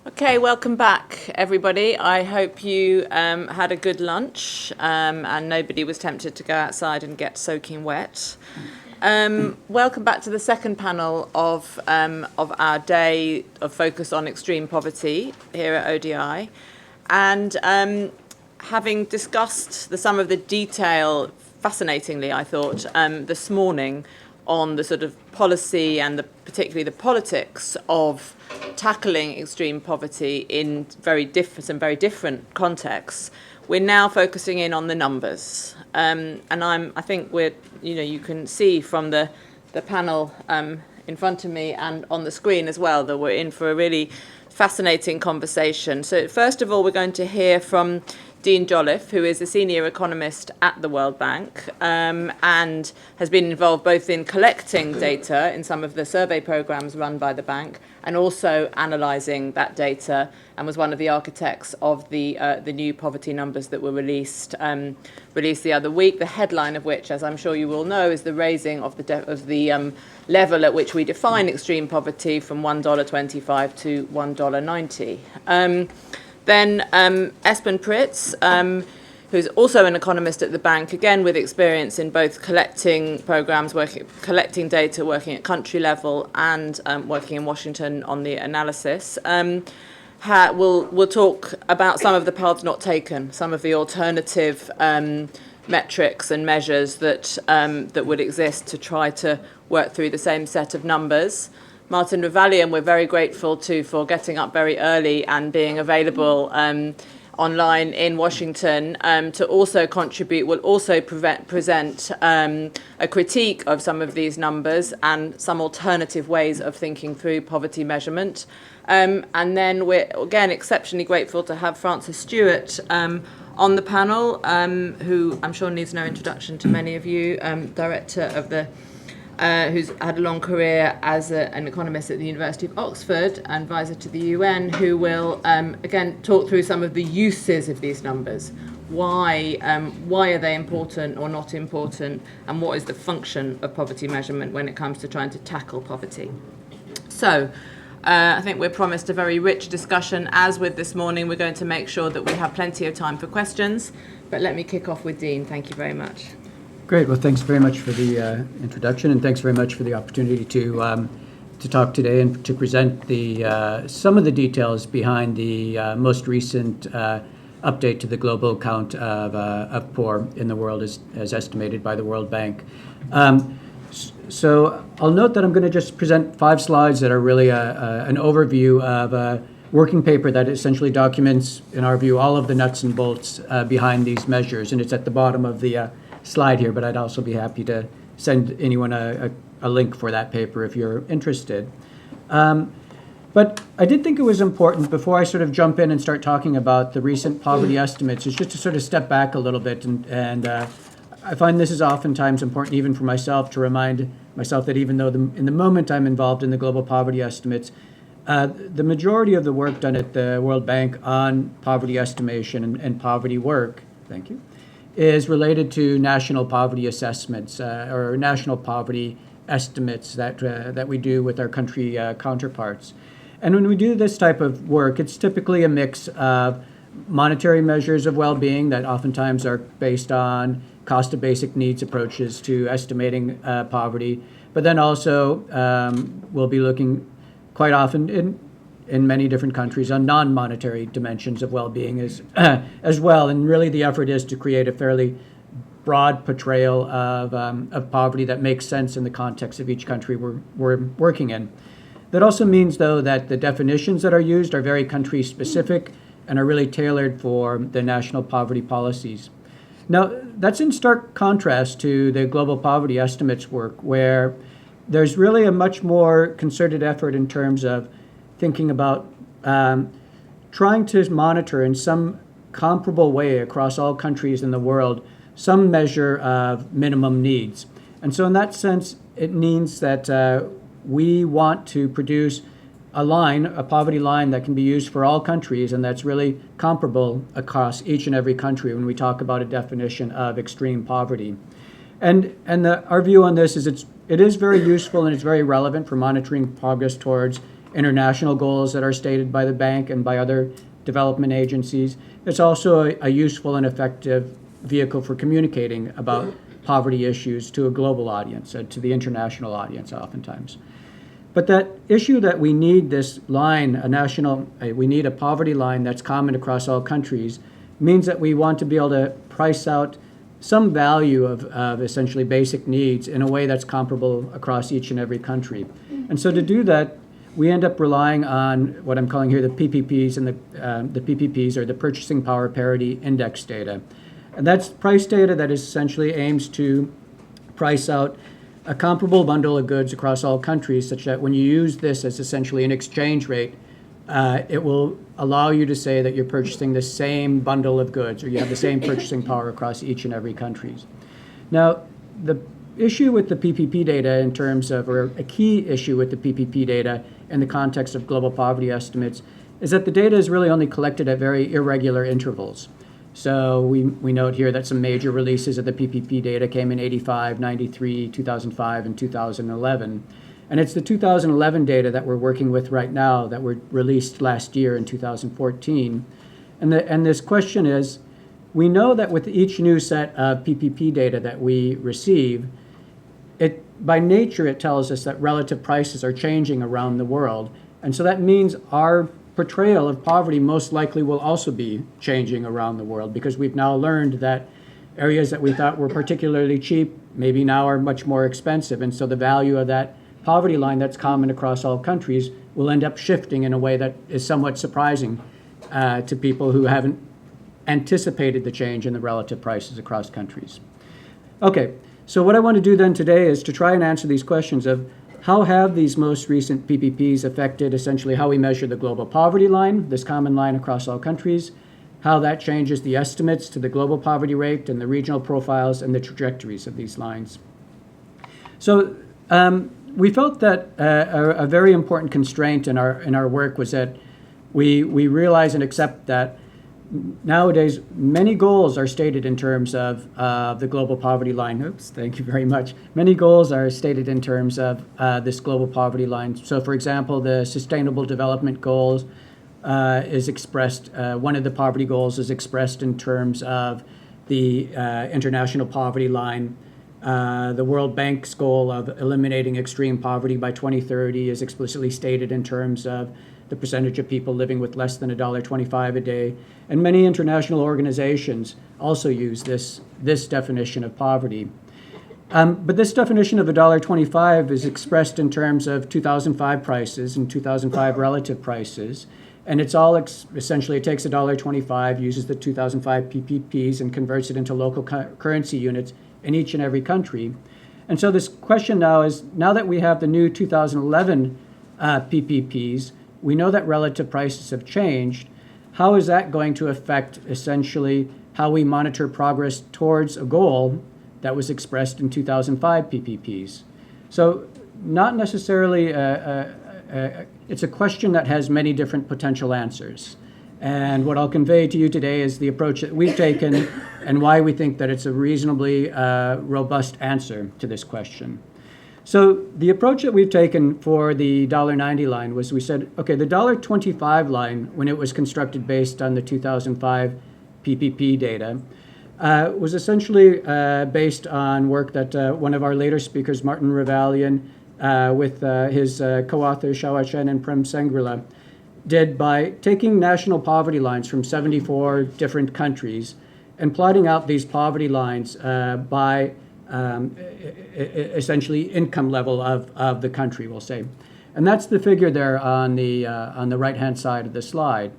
Okay, welcome back, everybody. I hope you had a good lunch and nobody was tempted to go outside and get soaking wet. Welcome back to the second panel of our day of focus on extreme poverty here at ODI. And having discussed some of the detail, fascinatingly, I thought, this morning on the sort of policy and particularly the politics of tackling extreme poverty in some very different contexts, we're now focusing in on the numbers. And I think you can see from the panel in front of me and on the screen as well that we're in for a really fascinating conversation. So first of all, we're going to hear from Dean Jolliffe, who is a senior economist at the World Bank and has been involved both in collecting data in some of the survey programs run by the bank and also analysing that data, and was one of the architects of the new poverty numbers that were released the other week, the headline of which, as I'm sure you will know, is the raising of the level at which we define extreme poverty from $1.25 to $1.90. Then Espen Pritz, who's also an economist at the bank, again with experience in both collecting programs, collecting data, working at country level, and working in Washington on the analysis. We'll talk about some of the paths not taken, some of the alternative metrics and measures that would exist to try to work through the same set of numbers. Martin Revallian, we're very grateful to for getting up very early and being available online in Washington to also contribute. Will also present a critique of some of these numbers and some alternative ways of thinking through poverty measurement. And then we're again exceptionally grateful to have Frances Stewart on the panel, who I'm sure needs no introduction to many of you, director of the who's had a long career as an economist at the University of Oxford and advisor to the UN, who will, again, talk through some of the uses of these numbers. Why are they important or not important, and what is the function of poverty measurement when it comes to trying to tackle poverty? So I think we're promised a very rich discussion. As with this morning, we're going to make sure that we have plenty of time for questions. But let me kick off with Dean. Thank you very much. Great. Well, thanks very much for the introduction, and thanks very much for the opportunity to talk today and to present some of the details behind the most recent update to the global count of poor in the world as estimated by the World Bank. So I'll note that I'm going to just present 5 slides that are really an overview of a working paper that essentially documents, in our view, all of the nuts and bolts behind these measures, and it's at the bottom of the slide here, but I'd also be happy to send anyone a link for that paper if you're interested. But I did think it was important, before I sort of jump in and start talking about the recent poverty estimates, is just to sort of step back a little bit. And I find this is oftentimes important, even for myself, to remind myself that even though in the moment I'm involved in the global poverty estimates, the majority of the work done at the World Bank on poverty estimation and poverty work, thank you, is related to national poverty assessments or national poverty estimates that we do with our country counterparts. And when we do this type of work, it's typically a mix of monetary measures of well-being that oftentimes are based on cost of basic needs approaches to estimating poverty, but then also we'll be looking quite often in many different countries on non-monetary dimensions of well-being as well. And really the effort is to create a fairly broad portrayal of poverty that makes sense in the context of each country we're working in. That also means, though, that the definitions that are used are very country-specific and are really tailored for the national poverty policies. Now, that's in stark contrast to the global poverty estimates work, where there's really a much more concerted effort in terms of thinking about trying to monitor in some comparable way across all countries in the world some measure of minimum needs. And so in that sense, it means that we want to produce a poverty line that can be used for all countries and that's really comparable across each and every country when we talk about a definition of extreme poverty. And our view on this is it is very useful and it's very relevant for monitoring progress towards international goals that are stated by the bank and by other development agencies. It's also a useful and effective vehicle for communicating about poverty issues to a global audience, to the international audience oftentimes. But that issue that we need this line, we need a poverty line that's common across all countries, means that we want to be able to price out some value of essentially basic needs in a way that's comparable across each and every country. And so to do that, we end up relying on what I'm calling here the PPPs, and the PPPs are the Purchasing Power Parity Index data. And that's price data that essentially aims to price out a comparable bundle of goods across all countries, such that when you use this as essentially an exchange rate, it will allow you to say that you're purchasing the same bundle of goods, or you have the same purchasing power across each and every country. Now, the issue with the PPP data in terms of, or a key issue with the PPP data in the context of global poverty estimates, is that the data is really only collected at very irregular intervals. So we note here that some major releases of the PPP data came in 85, 93, 2005, and 2011. And it's the 2011 data that we're working with right now that were released last year in 2014. And this question is, we know that with each new set of PPP data that we receive, by nature it tells us that relative prices are changing around the world. And so that means our portrayal of poverty most likely will also be changing around the world, because we've now learned that areas that we thought were particularly cheap maybe now are much more expensive. And so the value of that poverty line that's common across all countries will end up shifting in a way that is somewhat surprising to people who haven't anticipated the change in the relative prices across countries. Okay, so what I want to do then today is to try and answer these questions of how have these most recent PPPs affected essentially how we measure the global poverty line, this common line across all countries, how that changes the estimates to the global poverty rate and the regional profiles and the trajectories of these lines. So we felt that a very important constraint in our work was that we realize and accept that nowadays many goals are stated in terms of the global poverty line. Oops, thank you very much. Many goals are stated in terms of this global poverty line. So for example, the Sustainable Development Goals is expressed, one of the poverty goals is expressed in terms of the international poverty line. The World Bank's goal of eliminating extreme poverty by 2030 is explicitly stated in terms of the percentage of people living with less than $1.25 a day. And many international organizations also use this definition of poverty. But this definition of $1.25 is expressed in terms of 2005 prices and 2005 relative prices. And it's all essentially, it takes $1.25, uses the 2005 PPPs and converts it into local currency units in each and every country. And so this question now is, now that we have the new 2011 PPPs, we know that relative prices have changed. How is that going to affect essentially how we monitor progress towards a goal that was expressed in 2005 PPPs? So not necessarily, it's a question that has many different potential answers. And what I'll convey to you today is the approach that we've taken and why we think that it's a reasonably robust answer to this question. So the approach that we've taken for the $1.90 line was, we said, okay, the $1.25 line, when it was constructed based on the 2005 PPP data, was essentially based on work that one of our later speakers, Martin Revalian, with his co-authors Xiao Chen and Prem Sengrila, did by taking national poverty lines from 74 different countries and plotting out these poverty lines by essentially income level of the country, we'll say. And that's the figure there on the right-hand side of the slide.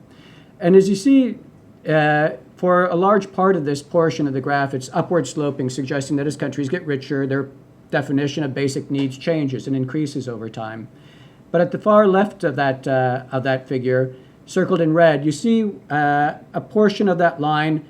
And as you see, for a large part of this portion of the graph, it's upward sloping, suggesting that as countries get richer, their definition of basic needs changes and increases over time. But at the far left of that figure, circled in red, you see a portion of that line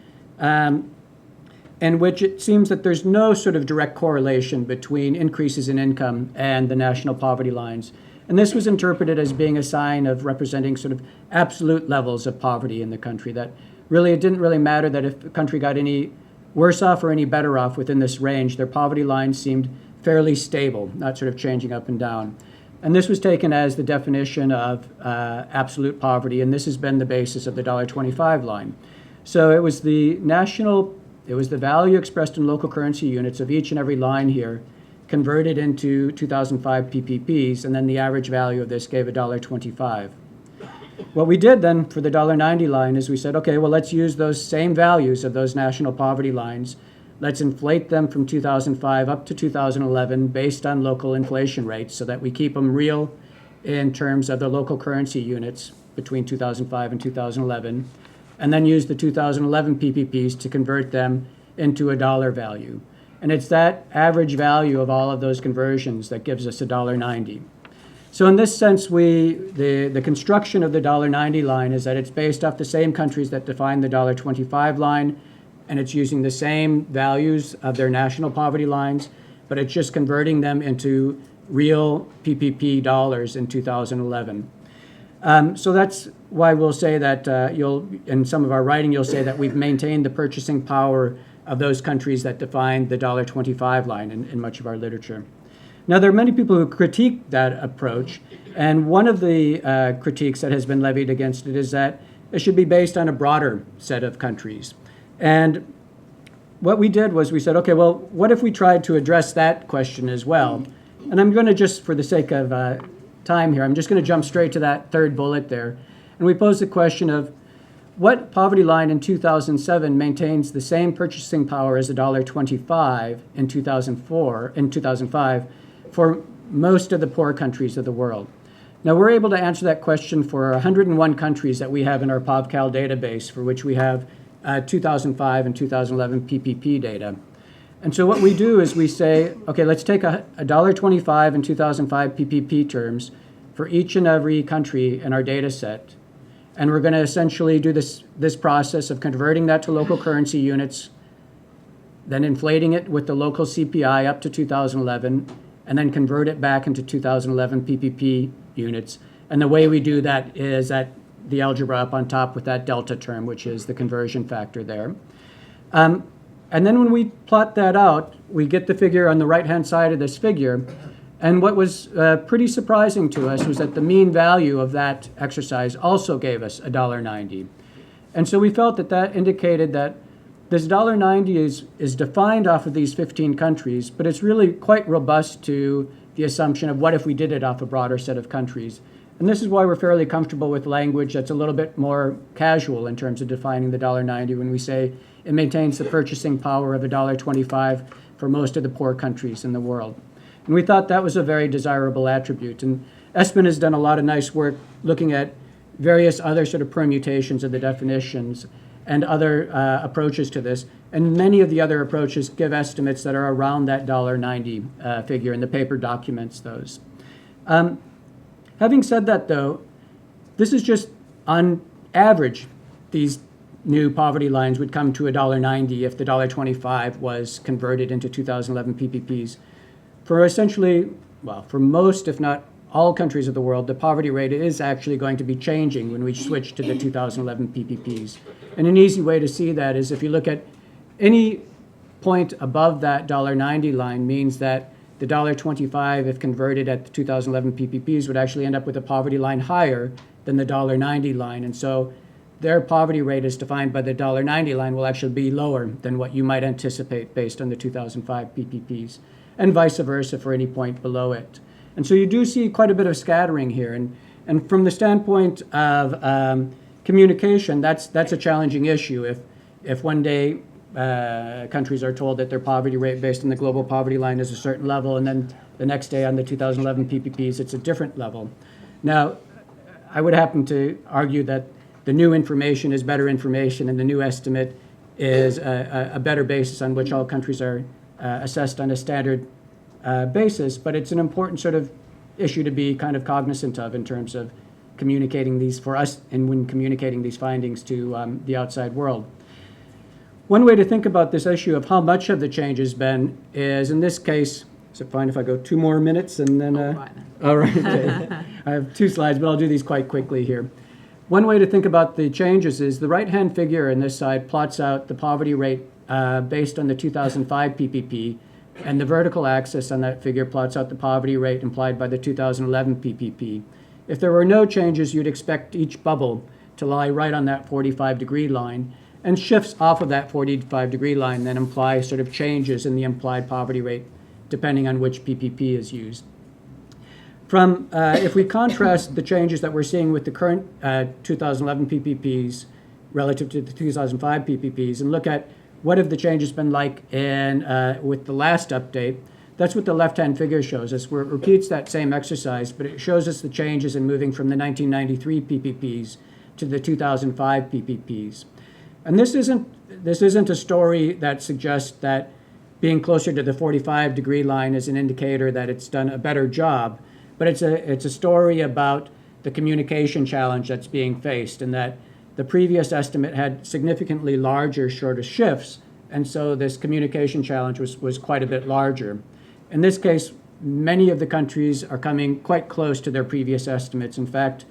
in which it seems that there's no sort of direct correlation between increases in income and the national poverty lines. And this was interpreted as being a sign of representing sort of absolute levels of poverty in the country, that really it didn't really matter that if the country got any worse off or any better off within this range, their poverty lines seemed fairly stable, not sort of changing up and down. And this was taken as the definition of absolute poverty, and this has been the basis of the $1.25 line. So it was the value expressed in local currency units of each and every line here, converted into 2005 PPPs, and then the average value of this gave $1.25. What we did then for the $1.90 line is we said, okay, well, let's use those same values of those national poverty lines. Let's inflate them from 2005 up to 2011 based on local inflation rates so that we keep them real in terms of the local currency units between 2005 and 2011, and then use the 2011 PPPs to convert them into a dollar value. And it's that average value of all of those conversions that gives us $1.90. So in this sense, the construction of the $1.90 line is that it's based off the same countries that define the $1.25 line, and it's using the same values of their national poverty lines, but it's just converting them into real PPP dollars in 2011. So that's why we'll say that in some of our writing, you'll say that we've maintained the purchasing power of those countries that define the $1.25 line in much of our literature. Now, there are many people who critique that approach, and one of the critiques that has been levied against it is that it should be based on a broader set of countries. And what we did was we said, okay, well, what if we tried to address that question as well? And I'm going to just, for the sake of time here, I'm just going to jump straight to that third bullet there. And we posed the question of what poverty line in 2007 maintains the same purchasing power as $1.25 in 2005 for most of the poor countries of the world. Now, we're able to answer that question for 101 countries that we have in our PovCal database, for which we have 2005 and 2011 PPP data. And so what we do is we say, okay, let's take $1.25 in 2005 PPP terms for each and every country in our data set. And we're going to essentially do this process of converting that to local currency units, then inflating it with the local CPI up to 2011, and then convert it back into 2011 PPP units. And the way we do that is that the algebra up on top with that delta term, which is the conversion factor there. And then when we plot that out, we get the figure on the right-hand side of this figure. And what was pretty surprising to us was that the mean value of that exercise also gave us $1.90. And so we felt that that indicated that this $1.90 is defined off of these 15 countries, but it's really quite robust to the assumption of what if we did it off a broader set of countries. And this is why we're fairly comfortable with language that's a little bit more casual in terms of defining the $1.90 when we say it maintains the purchasing power of $1.25 for most of the poor countries in the world. And we thought that was a very desirable attribute. And Espen has done a lot of nice work looking at various other sort of permutations of the definitions and other approaches to this. And many of the other approaches give estimates that are around that $1.90 figure, and the paper documents those. Having said that, though, this is just on average, these new poverty lines would come to $1.90 if the $1.25 was converted into 2011 PPPs. For essentially, well, for most, if not all countries of the world, the poverty rate is actually going to be changing when we switch to the 2011 PPPs. And an easy way to see that is if you look at any point above that $1.90 line means that the $1.25, if converted at the 2011 PPPs, would actually end up with a poverty line higher than the $1.90 line. And so their poverty rate as defined by the $1.90 line will actually be lower than what you might anticipate based on the 2005 PPPs, and vice versa for any point below it. And so you do see quite a bit of scattering here. And from the standpoint of communication, that's a challenging issue. If one day countries are told that their poverty rate based on the global poverty line is a certain level, and then the next day on the 2011 PPPs, it's a different level. Now, I would happen to argue that the new information is better information, and the new estimate is a better basis on which all countries are assessed on a standard basis, but it's an important sort of issue to be kind of cognizant of in terms of communicating these for us and when communicating these findings to the outside world. One way to think about this issue of how much of the change has been is, in this case, is it fine if I go 2 more minutes and then? All right. Okay. I have 2 slides, but I'll do these quite quickly here. One way to think about the changes is the right-hand figure in this side plots out the poverty rate based on the 2005 PPP And the vertical axis on that figure plots out the poverty rate implied by the 2011 PPP. If there were no changes, you'd expect each bubble to lie right on that 45-degree line, and shifts off of that 45-degree line then imply sort of changes in the implied poverty rate depending on which PPP is used. If we contrast the changes that we're seeing with the current 2011 PPPs relative to the 2005 PPPs and look at what have the changes been like with the last update, that's what the left-hand figure shows us, where it repeats that same exercise, but it shows us the changes in moving from the 1993 PPPs to the 2005 PPPs. And this isn't a story that suggests that being closer to the 45-degree line is an indicator that it's done a better job, but it's a story about the communication challenge that's being faced, and that the previous estimate had significantly larger, shorter shifts, and so this communication challenge was quite a bit larger. In this case, many of the countries are coming quite close to their previous estimates. In fact,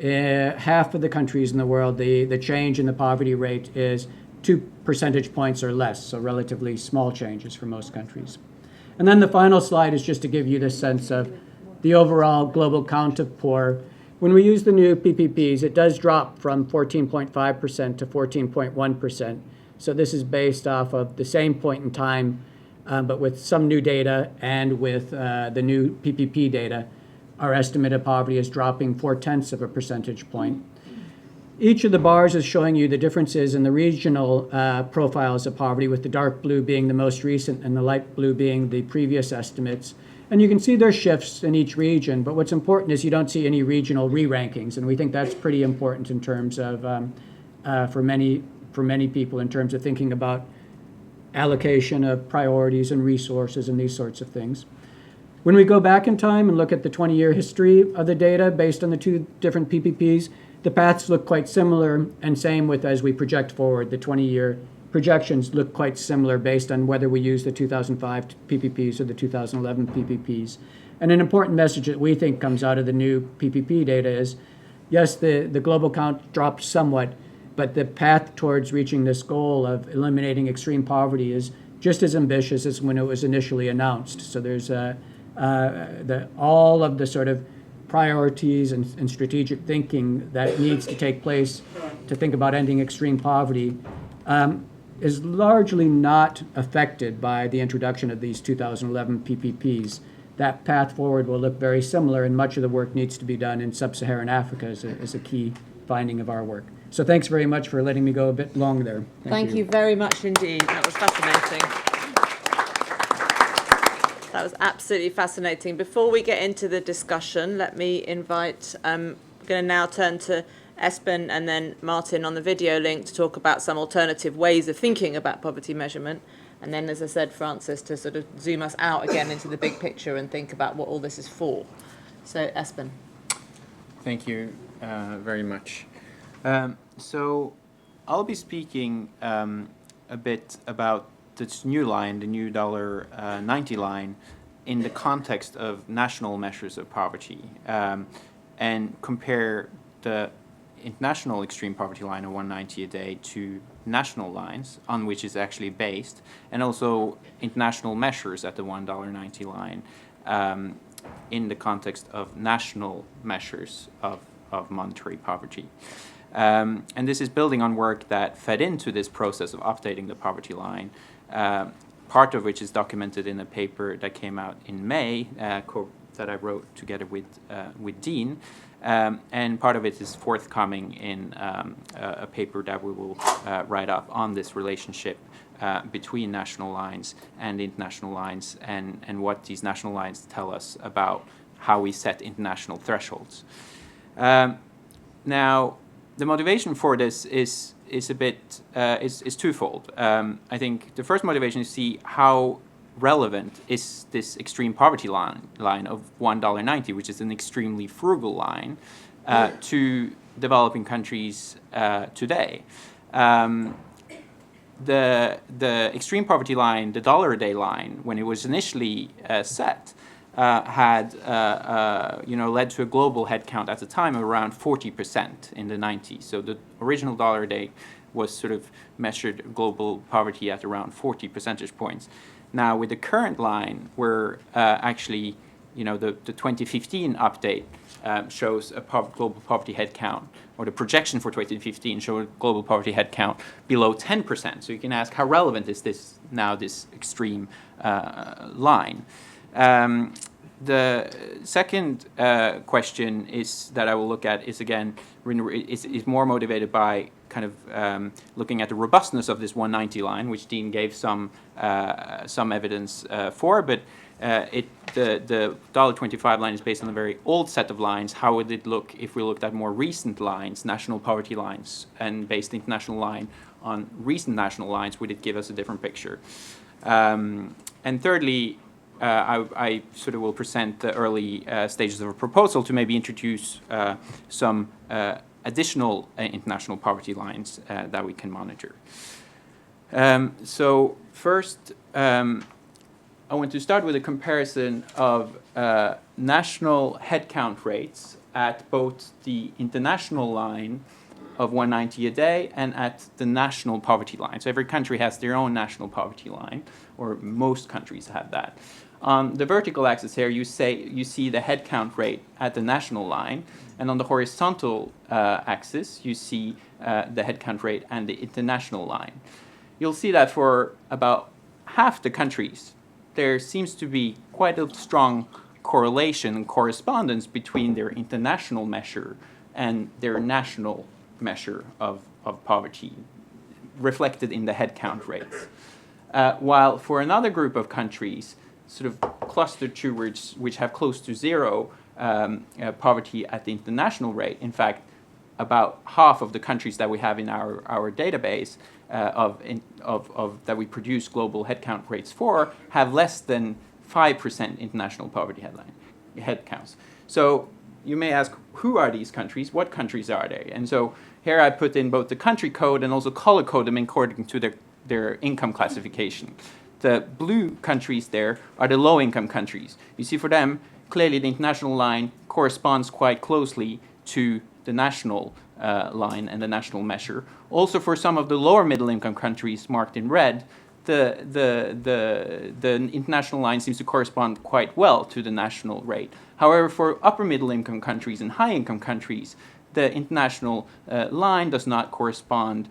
half of the countries in the world, the change in the poverty rate is 2 percentage points or less, so relatively small changes for most countries. And then the final slide is just to give you this sense of the overall global count of poor. When we use the new PPPs, it does drop from 14.5% to 14.1%. So this is based off of the same point in time, but with some new data and with the new PPP data, our estimate of poverty is dropping 0.4 of a percentage point. Each of the bars is showing you the differences in the regional profiles of poverty, with the dark blue being the most recent and the light blue being the previous estimates. And you can see there's shifts in each region, but what's important is you don't see any regional re-rankings, and we think that's pretty important in terms of, for many people, in terms of thinking about allocation of priorities and resources and these sorts of things. When we go back in time and look at the 20-year history of the data based on the two different PPPs, the paths look quite similar, and same with as we project forward. The 20-year projections look quite similar based on whether we use the 2005 PPPs or the 2011 PPPs. And an important message that we think comes out of the new PPP data is, yes, the global count dropped somewhat, but the path towards reaching this goal of eliminating extreme poverty is just as ambitious as when it was initially announced. So there's all of the sort of priorities and strategic thinking that needs to take place to think about ending extreme poverty is largely not affected by the introduction of these 2011 PPPs. That path forward will look very similar, and much of the work needs to be done in sub-Saharan Africa is a key finding of our work. So thanks very much for letting me go a bit long there. Thank you very much indeed. That was fascinating. That was absolutely fascinating. Before we get into the discussion, let me invite, I'm going to now turn to Espen and then Martin on the video link to talk about some alternative ways of thinking about poverty measurement. And then, as I said, Francis, to sort of zoom us out again into the big picture and think about what all this is for. So, Espen. Thank you very much. So I'll be speaking a bit about this new line, the new $90 line, in the context of national measures of poverty, and compare the international extreme poverty line of 190 a day to national lines on which it's actually based, and also international measures at the $1.90 line in the context of national measures of monetary poverty. And this is building on work that fed into this process of updating the poverty line, part of which is documented in a paper that came out in May that I wrote together with Dean, and part of it is forthcoming in a paper that we will write up on this relationship between national lines and international lines, and what these national lines tell us about how we set international thresholds. Now, the motivation for this is a bit is twofold. I think the first motivation is to see how relevant is this extreme poverty line of $1.90, which is an extremely frugal line, to developing countries today. The extreme poverty line, the dollar a day line, when it was initially set, had led to a global headcount at the time of around 40% in the 90s. So the original dollar a day was sort of measured global poverty at around 40 percentage points. Now with the current line, we're actually, the 2015 update shows a global poverty headcount, or the projection for 2015 shows a global poverty headcount below 10%. So you can ask, how relevant is this now, this extreme line? The second question is that I will look at is, again, is more motivated by kind of looking at the robustness of this 190 line, which Dean gave some evidence for, but the $25 line is based on a very old set of lines. How would it look if we looked at more recent lines, national poverty lines, and based the international line on recent national lines? Would it give us a different picture? And thirdly, I sort of will present the early stages of a proposal to maybe introduce some additional international poverty lines that we can monitor. So first, I want to start with a comparison of national headcount rates at both the international line of 190 a day and at the national poverty line. So every country has their own national poverty line, or most countries have that. On the vertical axis here, you see the headcount rate at the national line, and on the horizontal axis, you see the headcount rate and the international line. You'll see that for about half the countries, there seems to be quite a strong correlation and correspondence between their international measure and their national measure of poverty, reflected in the headcount rates. While for another group of countries, sort of clustered towards which have close to zero poverty at the international rate, in fact, about half of the countries that we have in our database that we produce global headcount rates for have less than 5% international poverty headcounts. So you may ask, who are these countries? What countries are they? And so here I put in both the country code and also color code them according to their income classification. The blue countries there are the low-income countries. You see, for them, clearly the international line corresponds quite closely to the national line and the national measure. Also, for some of the lower middle-income countries marked in red, the international line seems to correspond quite well to the national rate. However, for upper middle-income countries and high-income countries, the international line does not correspond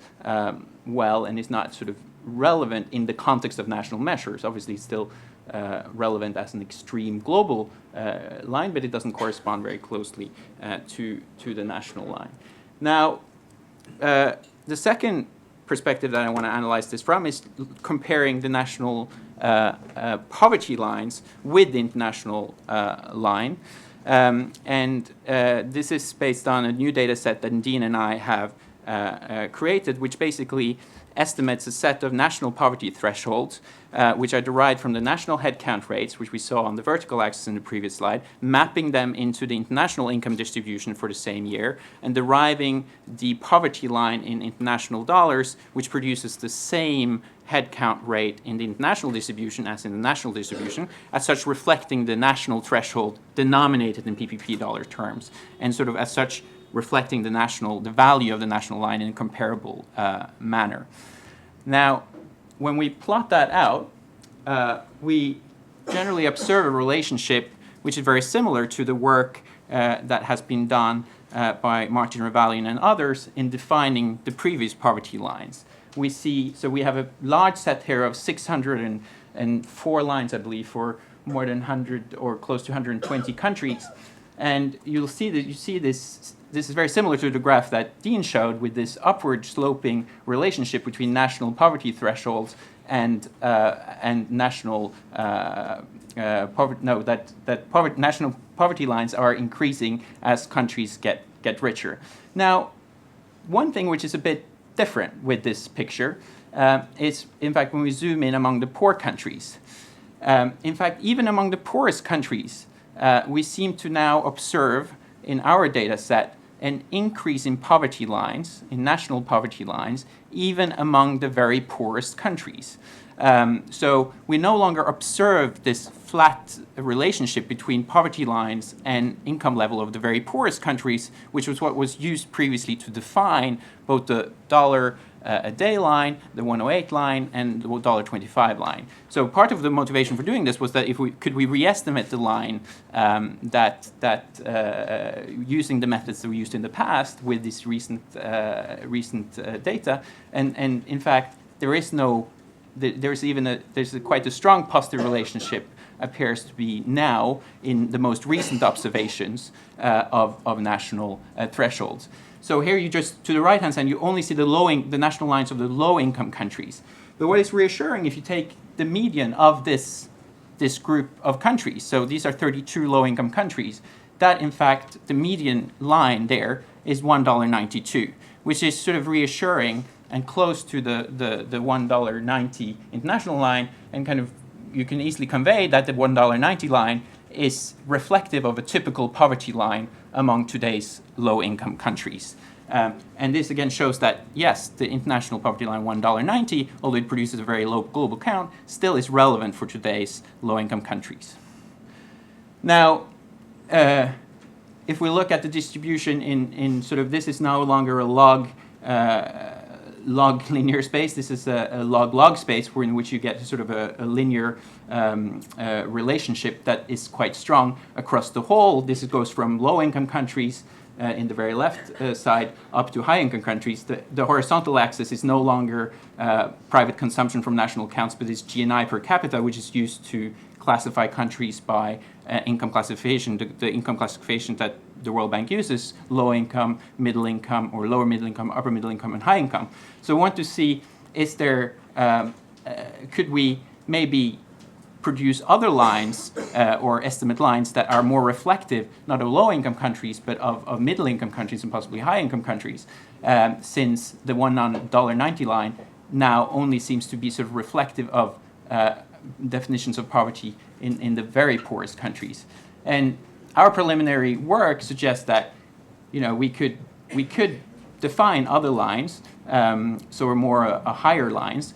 well and is not sort of relevant in the context of national measures. Obviously, it's still relevant as an extreme global line, but it doesn't correspond very closely to the national line. Now, the second perspective that I want to analyze this from is comparing the national poverty lines with the international line. This is based on a new data set that Dean and I have created, which basically estimates a set of national poverty thresholds, which are derived from the national headcount rates, which we saw on the vertical axis in the previous slide, mapping them into the international income distribution for the same year, and deriving the poverty line in international dollars, which produces the same headcount rate in the international distribution as in the national distribution, as such reflecting the national threshold denominated in PPP dollar terms, and sort of as such reflecting the value of the national line in a comparable manner. Now, when we plot that out, we generally observe a relationship which is very similar to the work that has been done by Martin Revalian and others in defining the previous poverty lines. We have a large set here of 604 lines, I believe, for more than 100 or close to 120 countries. And you see this is very similar to the graph that Dean showed, with this upward sloping relationship between national poverty thresholds and national national poverty lines are increasing as countries get richer. Now, one thing which is a bit different with this picture is, in fact, when we zoom in among the poor countries. In fact, even among the poorest countries, we seem to now observe in our data set an increase in poverty lines, in national poverty lines, even among the very poorest countries. So we no longer observe this flat relationship between poverty lines and income level of the very poorest countries, which was what was used previously to define both the dollar a day line, the 108 line, and the $1.25 line. So part of the motivation for doing this was that if we could re-estimate the line using the methods that we used in the past with this recent data, and in fact there's quite a strong positive relationship appears to be now in the most recent observations of national thresholds. So here you just, to the right-hand side, you only see the national lines of the low-income countries. But what is reassuring, if you take the median of this group of countries, so these are 32 low-income countries, that in fact the median line there is $1.92, which is sort of reassuring and close to the $1.90 international line, and kind of you can easily convey that the $1.90 line is reflective of a typical poverty line among today's low-income countries. And this again shows that, yes, the international poverty line $1.90, although it produces a very low global count, still is relevant for today's low-income countries. Now, if we look at the distribution in sort of, this is no longer a log linear space. This is a log space in which you get sort of a linear relationship that is quite strong across the whole. This goes from low-income countries in the very left side up to high-income countries. The horizontal axis is no longer private consumption from national accounts, but it's GNI per capita, which is used to classify countries by income classification, the income classification that the World Bank uses: low income, middle income, or lower middle income, upper middle income, and high income. So we want to see, is there, could we maybe produce other lines or estimate lines that are more reflective, not of low income countries, but of middle income countries and possibly high income countries, since the $1.90 line now only seems to be sort of reflective of definitions of poverty in the very poorest countries. And our preliminary work suggests that, you know, we could define other lines, so more higher lines,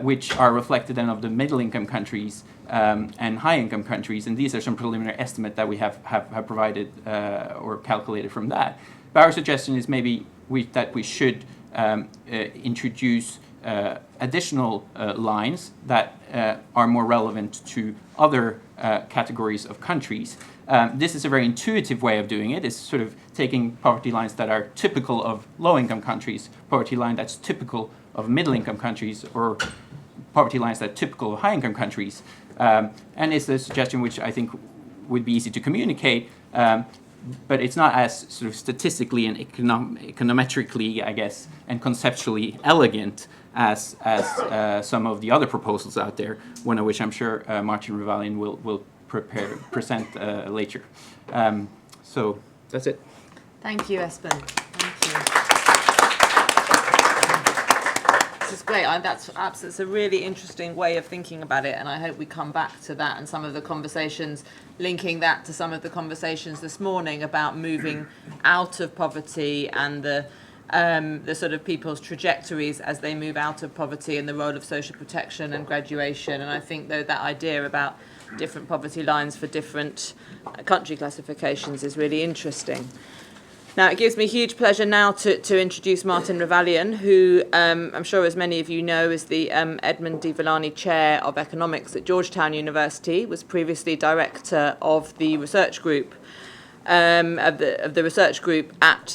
which are reflected then of the middle income countries and high income countries. And these are some preliminary estimates that we have provided or calculated from that. But our suggestion is maybe that we should introduce additional lines that are more relevant to other categories of countries. This is a very intuitive way of doing it. It's sort of taking poverty lines that are typical of low-income countries, poverty line that's typical of middle-income countries, or poverty lines that are typical of high-income countries. And it's a suggestion which I think would be easy to communicate, but it's not as sort of statistically and econometrically, I guess, and conceptually elegant as some of the other proposals out there, one of which I'm sure Martin Revalian will present later. So that's it. Thank you, Espen. Thank you. This is great. It's a really interesting way of thinking about it, and I hope we come back to that and some of the conversations, linking that to some of the conversations this morning about moving out of poverty and the sort of people's trajectories as they move out of poverty and the role of social protection and graduation. And I think, though, that idea about different poverty lines for different country classifications is really interesting. Now, it gives me huge pleasure now to introduce Martin Revalian, who I'm sure, as many of you know, is the Edmund D. Villani Chair of Economics at Georgetown University, was previously director of the research group at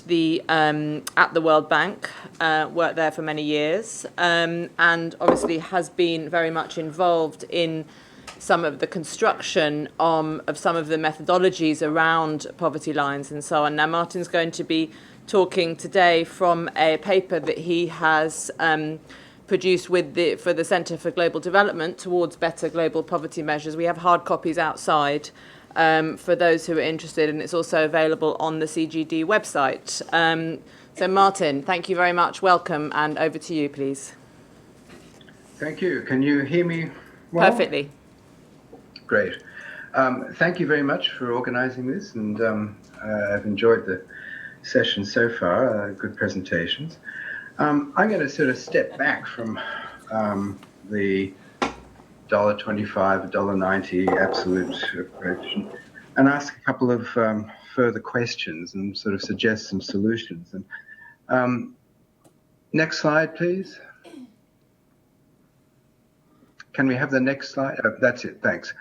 the World Bank, worked there for many years, and obviously has been very much involved in some of the construction of some of the methodologies around poverty lines and so on. Now, Martin's going to be talking today from a paper that he has produced for the Centre for Global Development towards better global poverty measures. We have hard copies outside for those who are interested, and it's also available on the CGD website. So Martin, thank you very much. Welcome, and over to you, please. Thank you. Can you hear me well? Perfectly. Great. Thank you very much for organizing this, and I've enjoyed the session so far, good presentations. I'm going to sort of step back from the $1.25, $1.90 absolute approach and ask a couple of further questions and sort of suggest some solutions. And Next slide, please. Can we have the next slide? Oh, that's it, thanks.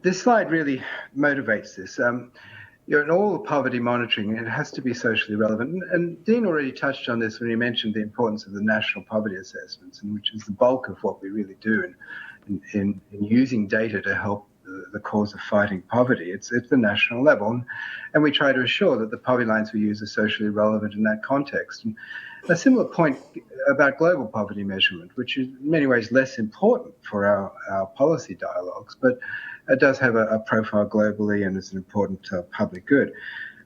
This slide really motivates this. In all poverty monitoring, it has to be socially relevant. And Dean already touched on this when he mentioned the importance of the national poverty assessments, and which is the bulk of what we really do in using data to help the cause of fighting poverty. It's the national level. And we try to assure that the poverty lines we use are socially relevant in that context. And a similar point about global poverty measurement, which is in many ways less important for our policy dialogues, but it does have a profile globally and is an important public good.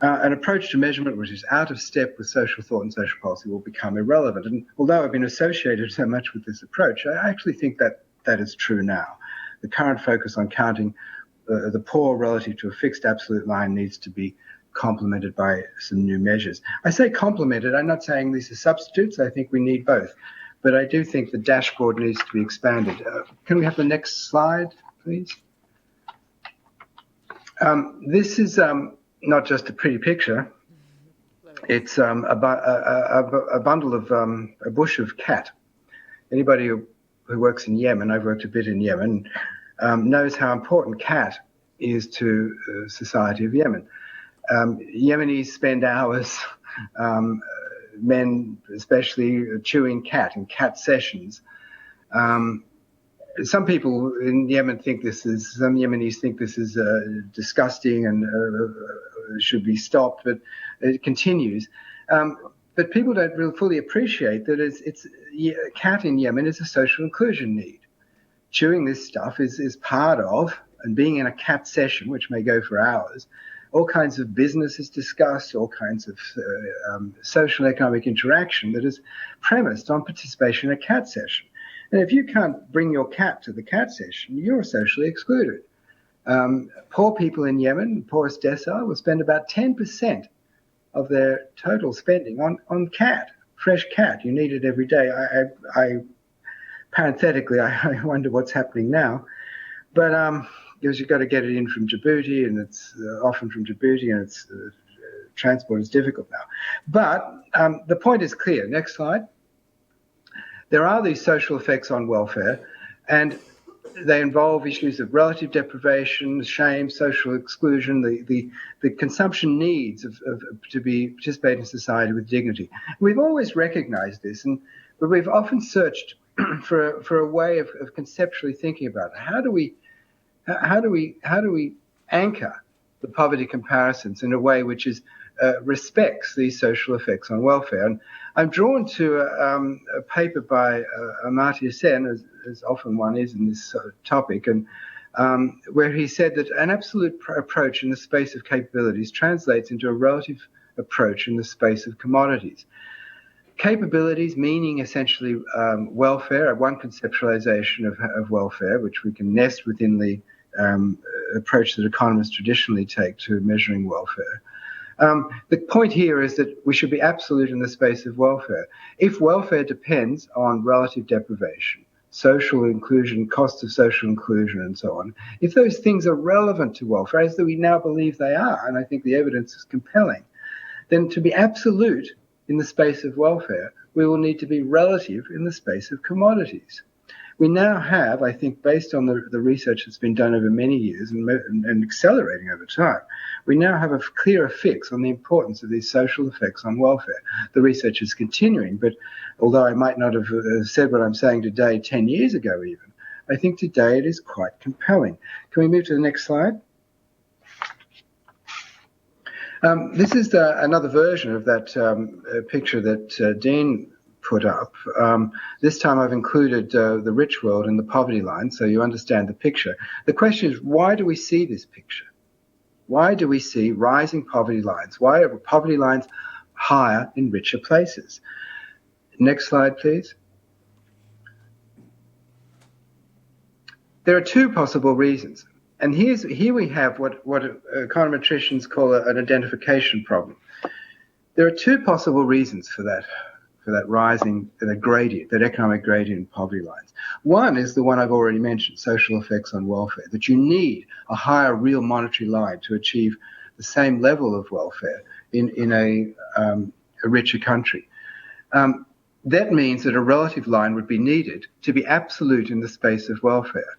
An approach to measurement which is out of step with social thought and social policy will become irrelevant. And although I've been associated so much with this approach, I actually think that is true now. The current focus on counting the poor relative to a fixed absolute line needs to be complemented by some new measures. I say complemented, I'm not saying these are substitutes, I think we need both. But I do think the dashboard needs to be expanded. Can we have the next slide, please? This is not just a pretty picture. It's a bundle of a bush of cat. Anybody who works in Yemen, I've worked a bit in Yemen, knows how important cat is to society of Yemen. Yemenis spend hours, men especially, chewing cat in cat sessions. Some people in Yemen some Yemenis think this is disgusting and should be stopped, but it continues. But people don't really fully appreciate that cat in Yemen is a social inclusion need. Chewing this stuff is part of, and being in a cat session, which may go for hours, all kinds of business is discussed, all kinds of social economic interaction that is premised on participation in a cat session. And if you can't bring your cat to the cat session, you're socially excluded. Poor people in Yemen, poorest decile, will spend about 10% of their total spending on cat, fresh cat. You need it every day. Parenthetically, I wonder what's happening now. But because you've got to get it in from Djibouti, and it's often from Djibouti, and it's transport is difficult now. But the point is clear. Next slide. There are these social effects on welfare, and they involve issues of relative deprivation, shame, social exclusion, the consumption needs to participate in society with dignity. We've always recognized this, but we've often searched for a way of conceptually thinking about it. How do we anchor the poverty comparisons in a way which respects these social effects on welfare? And I'm drawn to a paper by Amartya Sen, as often one is in this topic, and where he said that an absolute approach in the space of capabilities translates into a relative approach in the space of commodities. Capabilities meaning essentially welfare, one conceptualization of welfare, which we can nest within the approach that economists traditionally take to measuring welfare. The point here is that we should be absolute in the space of welfare. If welfare depends on relative deprivation, social inclusion, cost of social inclusion, and so on, if those things are relevant to welfare, as we now believe they are, and I think the evidence is compelling, then to be absolute in the space of welfare, we will need to be relative in the space of commodities. We now have, I think, based on the research that's been done over many years and accelerating over time, we now have a clearer fix on the importance of these social effects on welfare. The research is continuing, but although I might not have said what I'm saying today 10 years ago even, I think today it is quite compelling. Can we move to the next slide? This is another version of that picture that Dean put up. This time I've included the rich world and the poverty line, so you understand the picture. The question is, why do we see this picture? Why do we see rising poverty lines? Why are poverty lines higher in richer places? Next slide, please. There are two possible reasons. And here we have what econometricians call an identification problem. There are two possible reasons for that rising, that gradient, that economic gradient in poverty lines. One is the one I've already mentioned, social effects on welfare, that you need a higher real monetary line to achieve the same level of welfare in a richer country. that means that a relative line would be needed to be absolute in the space of welfare.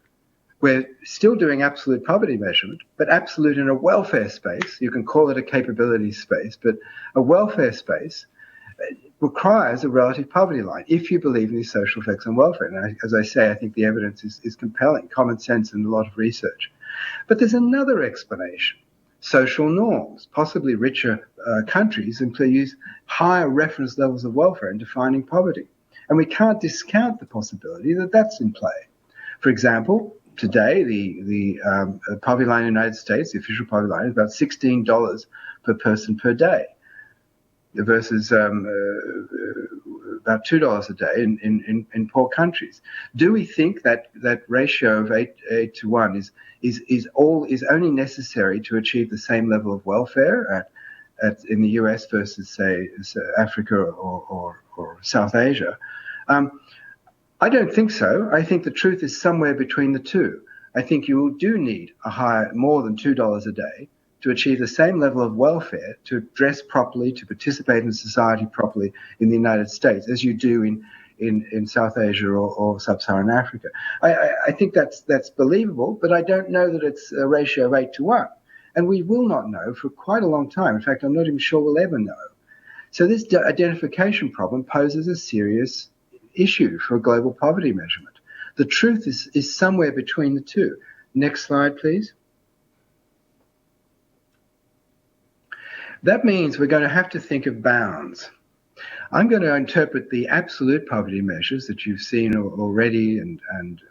We're still doing absolute poverty measurement, but absolute in a welfare space. You can call it a capability space, but a welfare space requires a relative poverty line if you believe in these social effects on welfare. And as I say, I think the evidence is compelling, common sense and a lot of research. But there's another explanation. Social norms. Possibly richer countries use higher reference levels of welfare in defining poverty. And we can't discount the possibility that that's in play. For example, today, the poverty line in the United States, the official poverty line, is about $16 per person per day versus about $2 a day in poor countries. Do we think that ratio of 8 to 1 is only necessary to achieve the same level of welfare in the US versus, say, Africa or South Asia? I don't think so. I think the truth is somewhere between the two. I think you do need more than $2 a day to achieve the same level of welfare, to dress properly, to participate in society properly in the United States as you do in South Asia or Sub-Saharan Africa. I think that's believable, but I don't know that it's a ratio of 8 to 1. And we will not know for quite a long time. In fact, I'm not even sure we'll ever know. So this identification problem poses a serious issue for global poverty measurement. The truth is somewhere between the two. Next slide, please. That means we're going to have to think of bounds. I'm going to interpret the absolute poverty measures that you've seen already and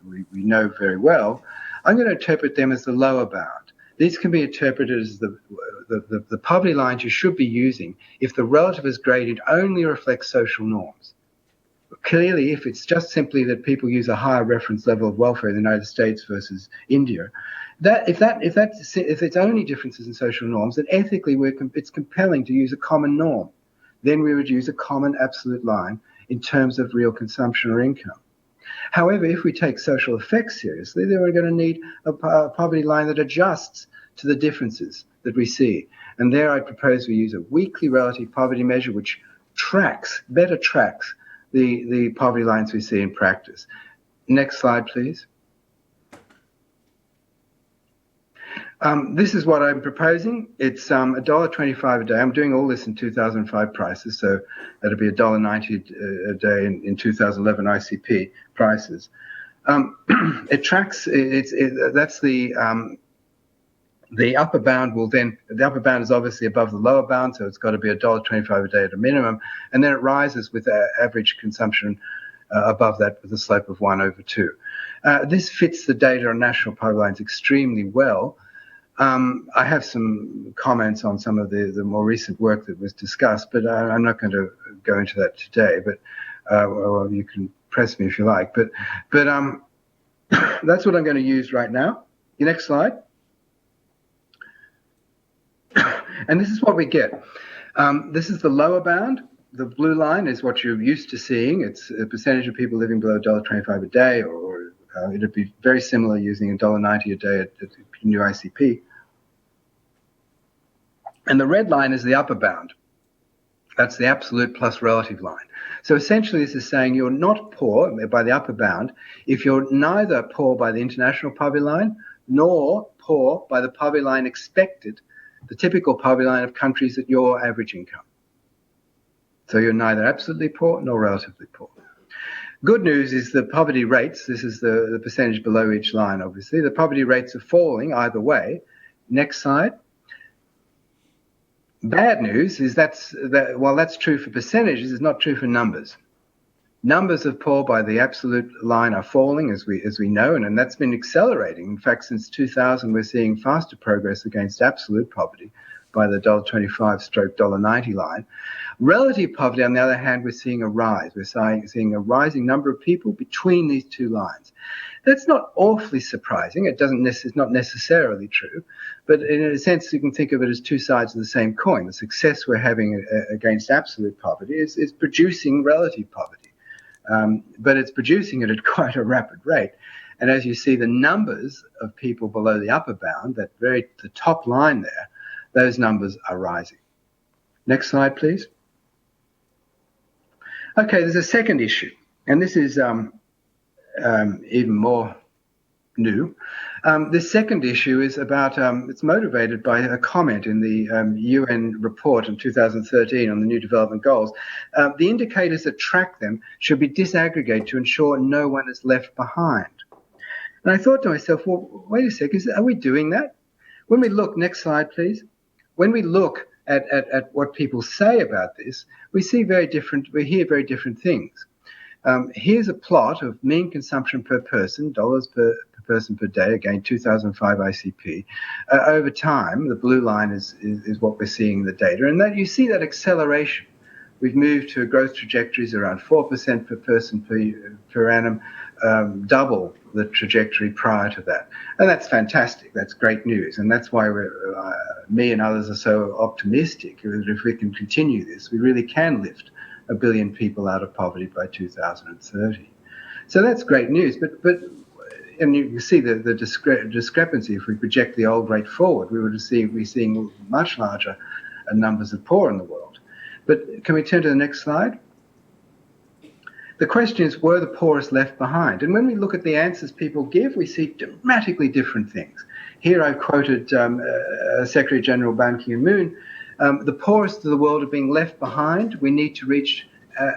we know very well. I'm going to interpret them as the lower bound. These can be interpreted as the poverty lines you should be using if the relativist gradient only reflects social norms. Clearly, if it's just simply that people use a higher reference level of welfare in the United States versus India, if it's only differences in social norms, then ethically it's compelling to use a common norm. Then we would use a common absolute line in terms of real consumption or income. However, if we take social effects seriously, then we're going to need a poverty line that adjusts to the differences that we see. And there I propose we use a weekly relative poverty measure which better tracks the poverty lines we see in practice. Next slide, please. This is what I'm proposing. It's $1.25 a day. I'm doing all this in 2005 prices, so that'll be $1.90 a day in 2011 ICP prices. It tracks. That's the upper bound the upper bound is obviously above the lower bound, so it's got to be $1.25 a day at a minimum, and then it rises with average consumption above that with a slope of 1/2. This fits the data on national poverty lines extremely well. I have some comments on some of the more recent work that was discussed, but I'm not going to go into that today. But well, you can press me if you like. But that's what I'm going to use right now. The next slide. And this is what we get. This is the lower bound. The blue line is what you're used to seeing. It's a percentage of people living below $1.25 a day, or it'd be very similar using $1.90 a day at new ICP. And the red line is the upper bound. That's the absolute plus relative line. So essentially this is saying you're not poor by the upper bound if you're neither poor by the international poverty line nor poor by the poverty line expected, the typical poverty line of countries at your average income. So you're neither absolutely poor nor relatively poor. Good news is the poverty rates, this is the percentage below each line obviously, the poverty rates are falling either way. Next slide. Bad news is while that's true for percentages, it's not true for numbers. Numbers of poor by the absolute line are falling, as we know, and that's been accelerating. In fact, since 2000, we're seeing faster progress against absolute poverty by the $1.25/$1.90 line. Relative poverty, on the other hand, we're seeing a rise. We're seeing a rising number of people between these two lines. That's not awfully surprising. It's not necessarily true, but in a sense, you can think of it as two sides of the same coin. The success we're having against absolute poverty is producing relative poverty, but it's producing it at quite a rapid rate. And as you see, the numbers of people below the upper bound, the top line there, those numbers are rising. Next slide, please. Okay, there's a second issue, and this is even more new. This second issue is about, it's motivated by a comment in the UN report in 2013 on the New Development Goals. The indicators that track them should be disaggregated to ensure no one is left behind. And I thought to myself, well, wait a second, are we doing that? When we look, next slide, please. When we look at what people say about this, we hear very different things. Here's a plot of mean consumption per person, dollars per person per day, again, 2005 ICP. Over time, the blue line is what we're seeing in the data. And that you see that acceleration. We've moved to growth trajectories around 4% per person per annum, double the trajectory prior to that. And that's fantastic. That's great news. And that's why me and others are so optimistic that if we can continue this, we really can lift 1 billion people out of poverty by 2030. So that's great news. But and you can see the discrepancy. If we project the old rate forward, we would be seeing much larger numbers of poor in the world. But can we turn to the next slide? The question is, were the poorest left behind? And when we look at the answers people give, we see dramatically different things. Here I've quoted Secretary General Ban Ki-moon. The poorest of the world are being left behind. We need to reach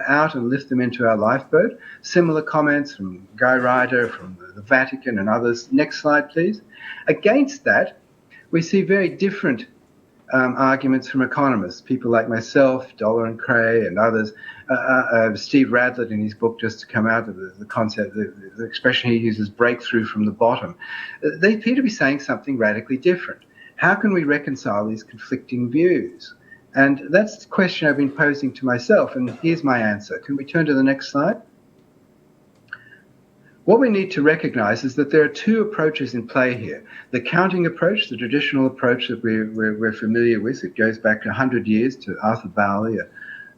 out and lift them into our lifeboat. Similar comments from Guy Ryder, from the Vatican and others. Next slide, please. Against that, we see very different arguments from economists, people like myself, Dollar and Cray, and others. Steve Radlett, in his book just to come out, of the concept, the expression he uses, breakthrough from the bottom. They appear to be saying something radically different. How can we reconcile these conflicting views? And that's the question I've been posing to myself, and here's my answer. Can we turn to the next slide? What we need to recognize is that there are two approaches in play here. The counting approach, the traditional approach that we're familiar with, it goes back 100 years to Arthur Bowley,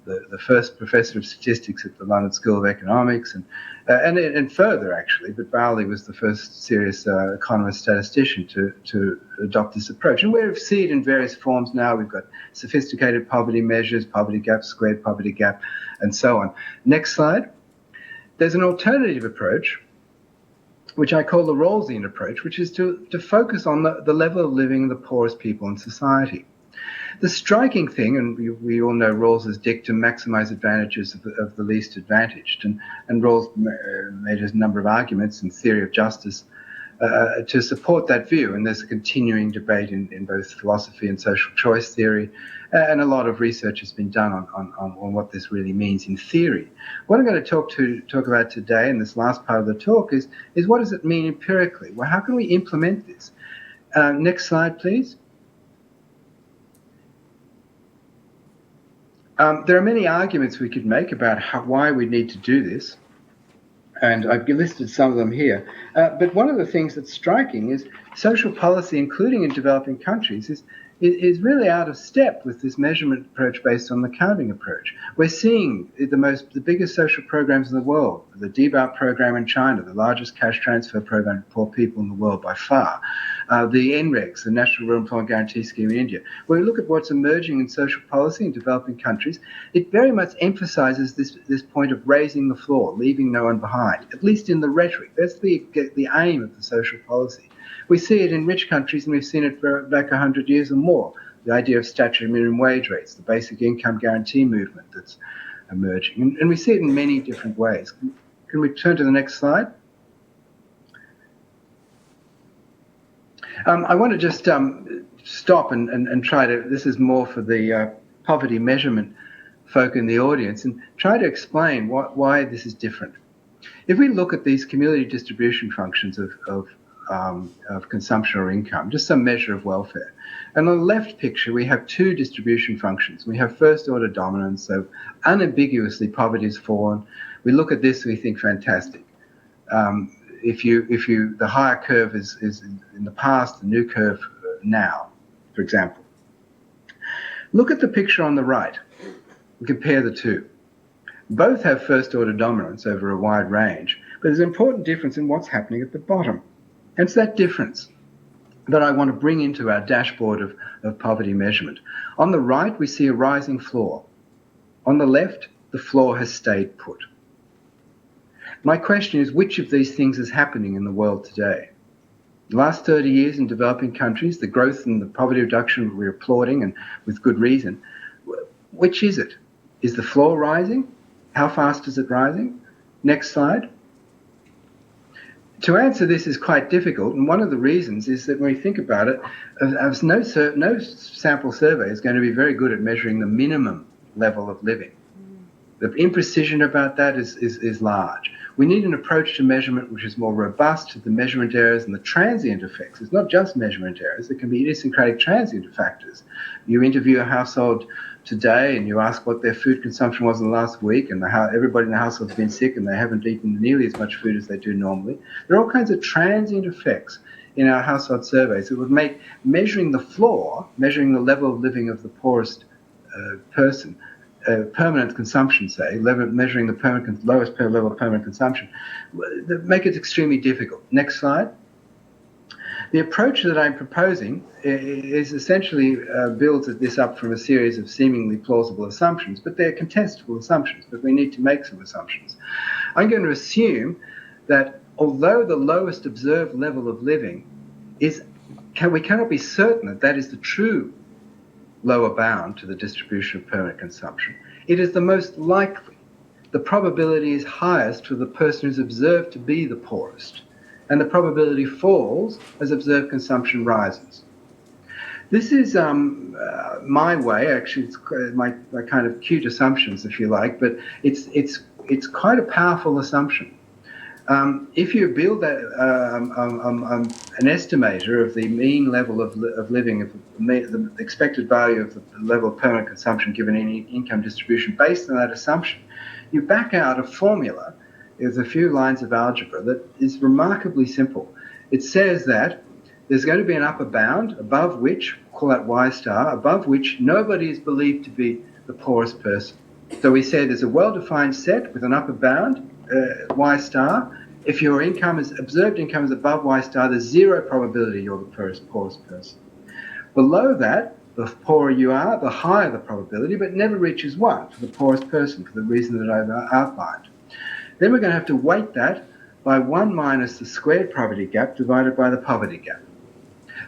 the first professor of statistics at the London School of Economics, and further actually, but Bowley was the first serious economist statistician to adopt this approach. And we see it in various forms now. We've got sophisticated poverty measures, poverty gap, squared poverty gap, and so on. Next slide. There's an alternative approach, which I call the rolesin approach, which is to focus on the level of living of the poorest people in society. The striking thing, and we all know Rawls's dictum, maximize advantages of the least advantaged, and Rawls made a number of arguments in theory of justice to support that view, and there's a continuing debate in both philosophy and social choice theory, and a lot of research has been done on what this really means in theory. What I'm going to talk about today in this last part of the talk is what does it mean empirically? Well, how can we implement this? Next slide, please. There are many arguments we could make about why we need to do this, and I've listed some of them here. But one of the things that's striking is social policy, including in developing countries, is really out of step with this measurement approach based on the counting approach. We're seeing the biggest social programs in the world, the DBAR program in China, the largest cash transfer program for poor people in the world by far, the NREGs, the National Rural Employment Guarantee Scheme in India. When we look at what's emerging in social policy in developing countries, it very much emphasizes this point of raising the floor, leaving no one behind, at least in the rhetoric. That's the aim of the social policy. We see it in rich countries, and we've seen it for back 100 years or more. The idea of statutory minimum wage rates, the basic income guarantee movement that's emerging. And we see it in many different ways. Can we turn to the next slide? I want to just stop and try to, this is more for the poverty measurement folk in the audience, and try to explain why this is different. If we look at these community distribution functions of consumption or income, just some measure of welfare. And on the left picture, we have two distribution functions. We have first order dominance, so unambiguously poverty has fallen. We look at this, we think fantastic. The higher curve is in the past, the new curve now, for example. Look at the picture on the right and compare the two. Both have first order dominance over a wide range, but there's an important difference in what's happening at the bottom. And it's that difference that I want to bring into our dashboard of poverty measurement. On the right, we see a rising floor. On the left, the floor has stayed put. My question is, which of these things is happening in the world today? The last 30 years in developing countries, the growth and the poverty reduction we're applauding, and with good reason, which is it? Is the floor rising? How fast is it rising? Next slide. To answer this is quite difficult, and one of the reasons is that when we think about it, no sample survey is going to be very good at measuring the minimum level of living. The imprecision about that is large. We need an approach to measurement which is more robust to the measurement errors and the transient effects. It's not just measurement errors. There can be idiosyncratic transient factors. You interview a household today and you ask what their food consumption was in the last week, and everybody in the household's been sick and they haven't eaten nearly as much food as they do normally. There are all kinds of transient effects in our household surveys that would make measuring the floor, measuring the level of living of the poorest person, permanent consumption, say, measuring the lowest per level of permanent consumption, make it extremely difficult. Next slide. The approach that I'm proposing is essentially builds this up from a series of seemingly plausible assumptions, but they're contestable assumptions, but we need to make some assumptions. I'm going to assume that although the lowest observed level of living we cannot be certain that that is the true lower bound to the distribution of permanent consumption, it is the most likely. The probability is highest for the person who's observed to be the poorest, and the probability falls as observed consumption rises. This is my way, actually, it's my kind of cute assumptions, if you like, but it's quite a powerful assumption. If you build an estimator of the mean level of living, of the expected value of the level of permanent consumption given any income distribution based on that assumption, you back out a formula. There's a few lines of algebra that is remarkably simple. It says that there's going to be an upper bound above which, call that y star, above which nobody is believed to be the poorest person. So we say there's a well-defined set with an upper bound, y star. If your observed income is above y star, there's zero probability you're the poorest person. Below that, the poorer you are, the higher the probability, but never reaches 1 for the poorest person for the reason that I've outlined. Then we're going to have to weight that by 1 minus the squared poverty gap divided by the poverty gap.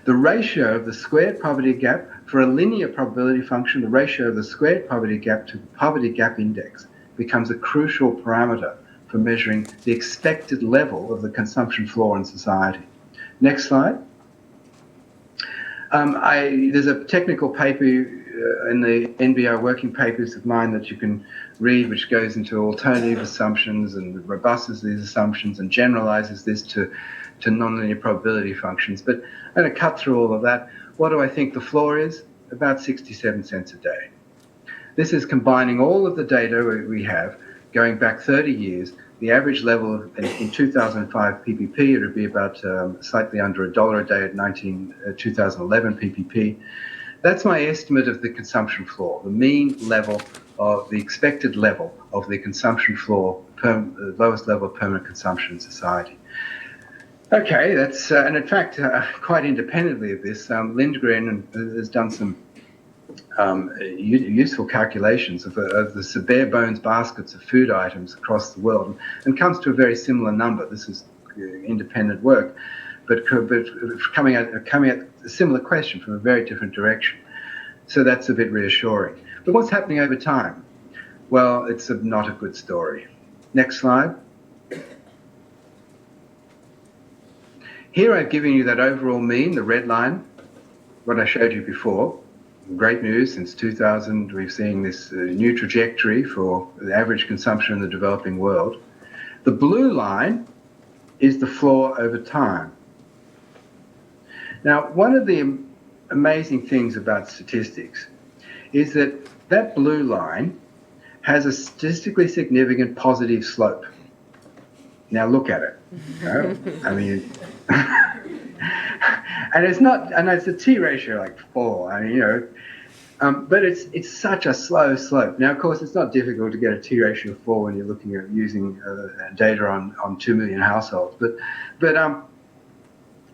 The ratio of the squared poverty gap for a linear probability function, the ratio of the squared poverty gap to the poverty gap index, becomes a crucial parameter for measuring the expected level of the consumption floor in society. Next slide. There's a technical paper in the NBR working papers of mine that you can read, which goes into alternative assumptions and robustness of these assumptions and generalizes this to nonlinear probability functions. But I'm going to cut through all of that. What do I think the floor is? About 67 cents a day. This is combining all of the data we have going back 30 years. The average level in 2005 PPP, it would be about slightly under $1 a day at 2011 PPP. That's my estimate of the consumption floor, the mean level of the expected level of the consumption floor, the lowest level of permanent consumption in society. Okay, that's, and in fact, quite independently of this, Lindgren has done some useful calculations of the bare bones baskets of food items across the world and comes to a very similar number. This is independent work, but coming at a similar question from a very different direction. So that's a bit reassuring. But what's happening over time? Well, it's not a good story. Next slide. Here I've given you that overall mean, the red line, what I showed you before. Great news, since 2000 we've seen this new trajectory for the average consumption in the developing world. The blue line is the floor over time. Now, one of the amazing things about statistics is that that blue line has a statistically significant positive slope. Now look at it. You know? I mean, and it's a T ratio like 4. I mean, you know, but it's such a slow slope. Now, of course, it's not difficult to get a T ratio of 4 when you're looking at using data on 2 million households. But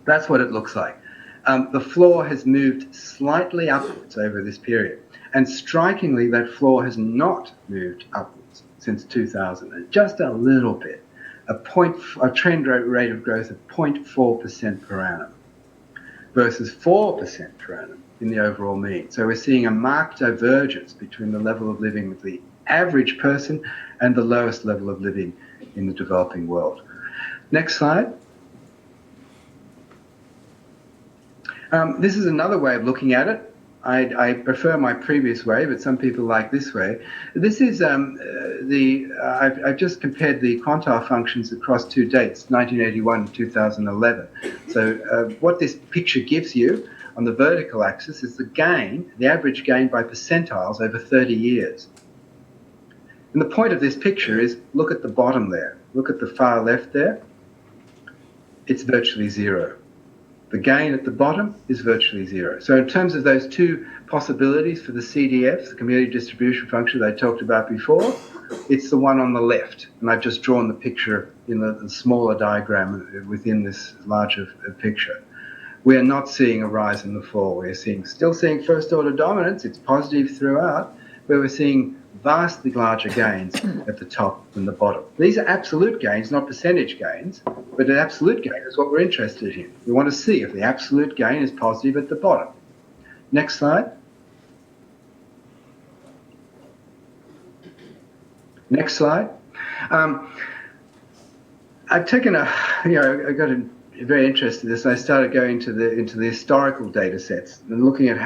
that's what it looks like. The floor has moved slightly upwards over this period, and strikingly, that floor has not moved upwards since 2000, and just a little bit, a trend rate of growth of 0.4% per annum versus 4% per annum in the overall mean. So we're seeing a marked divergence between the level of living of the average person and the lowest level of living in the developing world. Next slide. This is another way of looking at it. I prefer my previous way, but some people like this way. This is I've just compared the quantile functions across two dates, 1981 and 2011. So what this picture gives you on the vertical axis is the gain, the average gain by percentiles over 30 years. And the point of this picture is, look at the bottom there. Look at the far left there. It's virtually zero. The gain at the bottom is virtually zero. So in terms of those two possibilities for the CDF, the community distribution function that I talked about before, it's the one on the left. And I've just drawn the picture in the smaller diagram within this larger picture. We are not seeing a rise in the fore. We're still seeing first order dominance. It's positive throughout, but we're seeing vastly larger gains at the top than the bottom. These are absolute gains, not percentage gains, but an absolute gain is what we're interested in. We want to see if the absolute gain is positive at the bottom. Next slide. Next slide. I've taken I got very interested in this. I started going into the historical data sets and looking at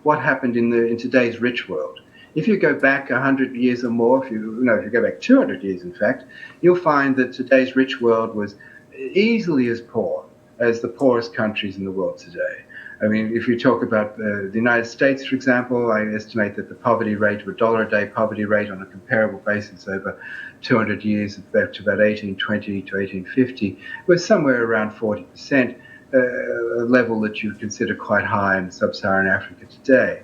what happened in today's rich world. If you go back 100 years or more, if you go back 200 years, in fact, you'll find that today's rich world was easily as poor as the poorest countries in the world today. I mean, if you talk about the United States, for example, I estimate that the poverty rate, or $1 a day poverty rate on a comparable basis over 200 years, back to about 1820 to 1850, was somewhere around 40%, a level that you would consider quite high in sub-Saharan Africa today.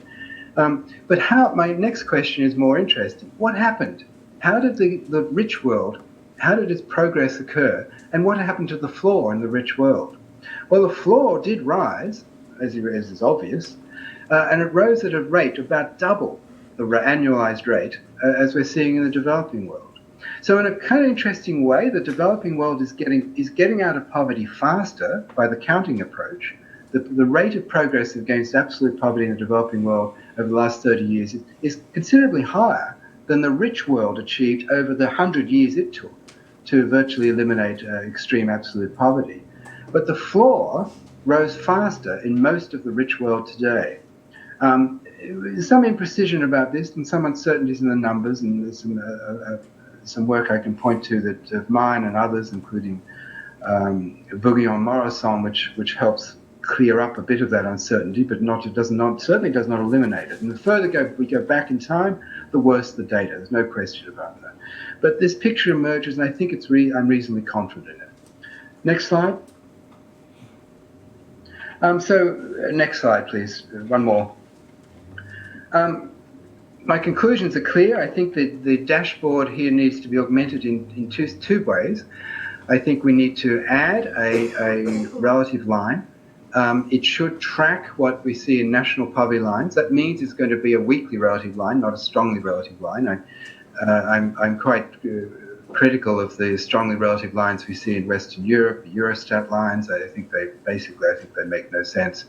But my next question is more interesting. What happened? How did the rich world, how did its progress occur? And what happened to the floor in the rich world? Well, the floor did rise, as is obvious, and it rose at a rate about double the annualized rate as we're seeing in the developing world. So in a kind of interesting way, the developing world is getting out of poverty faster by the counting approach. The rate of progress against absolute poverty in the developing world over the last 30 years is considerably higher than the rich world achieved over the 100 years it took to virtually eliminate extreme absolute poverty. But the floor rose faster in most of the rich world today. Some imprecision about this and some uncertainties in the numbers, and there's some work I can point to that of mine and others, including Bouguillon-Morisson, which helps clear up a bit of that uncertainty, but certainly does not eliminate it. And the further we go back in time, the worse the data. There's no question about that. But this picture emerges, and I think I'm reasonably confident in it. Next slide. Next slide, please. One more. My conclusions are clear. I think that the dashboard here needs to be augmented in two ways. I think we need to add a relative line. It should track what we see in national poverty lines. That means it's going to be a weakly relative line, not a strongly relative line. I'm quite critical of the strongly relative lines we see in Western Europe, Eurostat lines. I think they make no sense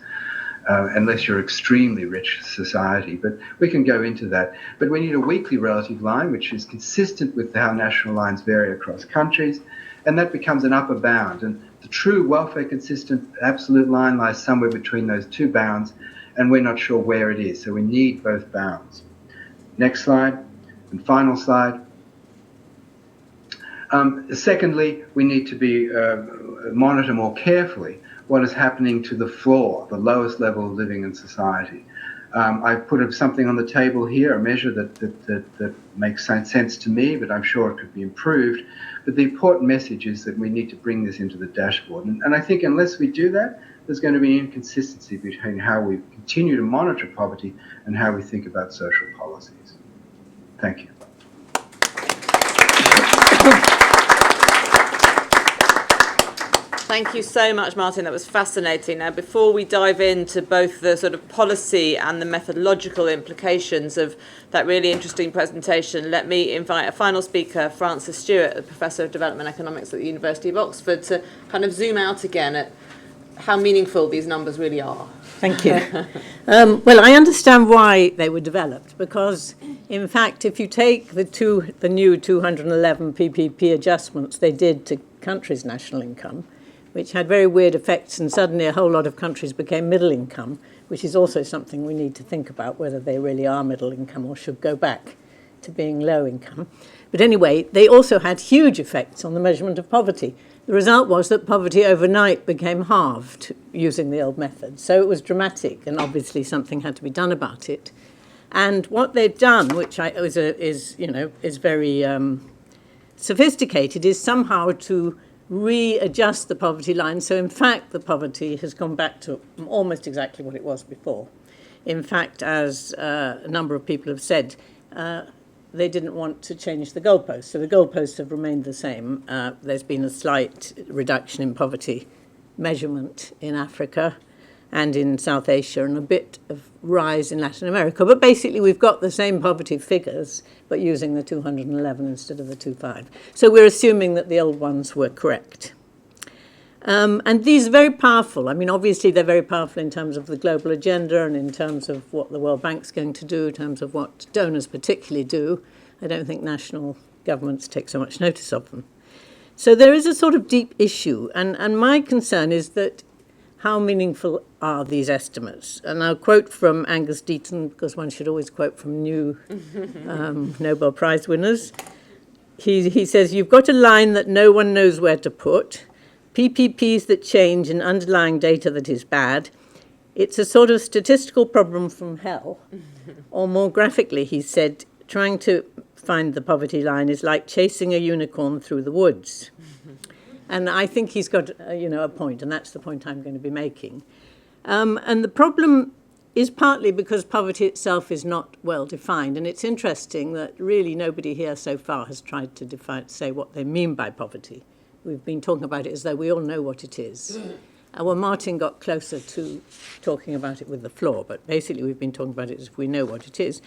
unless you're extremely rich society. But we can go into that. But we need a weakly relative line, which is consistent with how national lines vary across countries, and that becomes an upper bound. And the true welfare consistent absolute line lies somewhere between those two bounds, and we're not sure where it is. So we need both bounds. Next slide, and final slide. Secondly, we need to monitor more carefully what is happening to the floor, the lowest level of living in society. I've put something on the table here, a measure that makes sense to me, but I'm sure it could be improved. But the important message is that we need to bring this into the dashboard. And I think unless we do that, there's going to be an inconsistency between how we continue to monitor poverty and how we think about social policies. Thank you. Thank you so much, Martin. That was fascinating. Now, before we dive into both the sort of policy and the methodological implications of that really interesting presentation, let me invite a final speaker, Frances Stewart, a Professor of Development Economics at the University of Oxford, to kind of zoom out again at how meaningful these numbers really are. Thank you. Well, I understand why they were developed, because, in fact, if you take the new 211 PPP adjustments they did to countries' national income, which had very weird effects, and suddenly a whole lot of countries became middle income, which is also something we need to think about, whether they really are middle income or should go back to being low income. But anyway, they also had huge effects on the measurement of poverty. The result was that poverty overnight became halved using the old method. So it was dramatic, and obviously something had to be done about it. And what they've done, which is very sophisticated, is somehow to readjust the poverty line. So in fact, the poverty has gone back to almost exactly what it was before. In fact, as a number of people have said, they didn't want to change the goalposts. So the goalposts have remained the same. There's been a slight reduction in poverty measurement in Africa and in South Asia, and a bit of rise in Latin America. But basically, we've got the same poverty figures, but using the 211 instead of the 25. So we're assuming that the old ones were correct. And these are very powerful. I mean, obviously, they're very powerful in terms of the global agenda and in terms of what the World Bank's going to do, in terms of what donors particularly do. I don't think national governments take so much notice of them. So there is a sort of deep issue. And my concern is that how meaningful are these estimates? And I'll quote from Angus Deaton, because one should always quote from new Nobel Prize winners. He says, "You've got a line that no one knows where to put, PPPs that change and underlying data that is bad. It's a sort of statistical problem from hell." Or more graphically, he said, trying to find the poverty line is like chasing a unicorn through the woods. And I think he's got, a point, and that's the point I'm going to be making. And the problem is partly because poverty itself is not well defined. And it's interesting that really nobody here so far has tried to say what they mean by poverty. We've been talking about it as though we all know what it is. Well, Martin got closer to talking about it with the floor, but basically we've been talking about it as if we know what it is.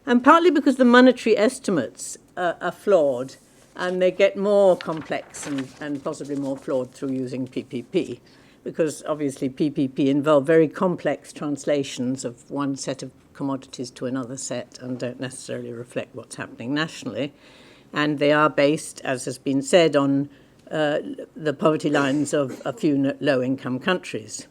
And partly because the monetary estimates are flawed, and they get more complex and possibly more flawed through using PPP, because obviously PPP involve very complex translations of one set of commodities to another set and don't necessarily reflect what's happening nationally. And they are based, as has been said, on the poverty lines of a few low-income countries.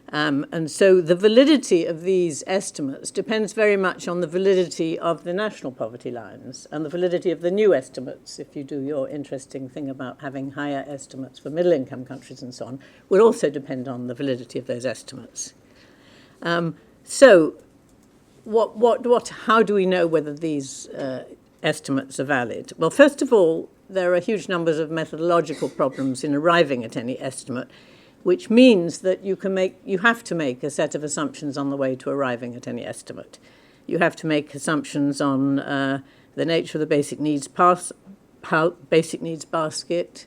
And so the validity of these estimates depends very much on the validity of the national poverty lines, and the validity of the new estimates, if you do your interesting thing about having higher estimates for middle-income countries and so on, will also depend on the validity of those estimates. So how do we know whether these estimates are valid? Well, first of all, there are huge numbers of methodological problems in arriving at any estimate, which means that you have to make a set of assumptions on the way to arriving at any estimate. You have to make assumptions on the nature of the basic needs basket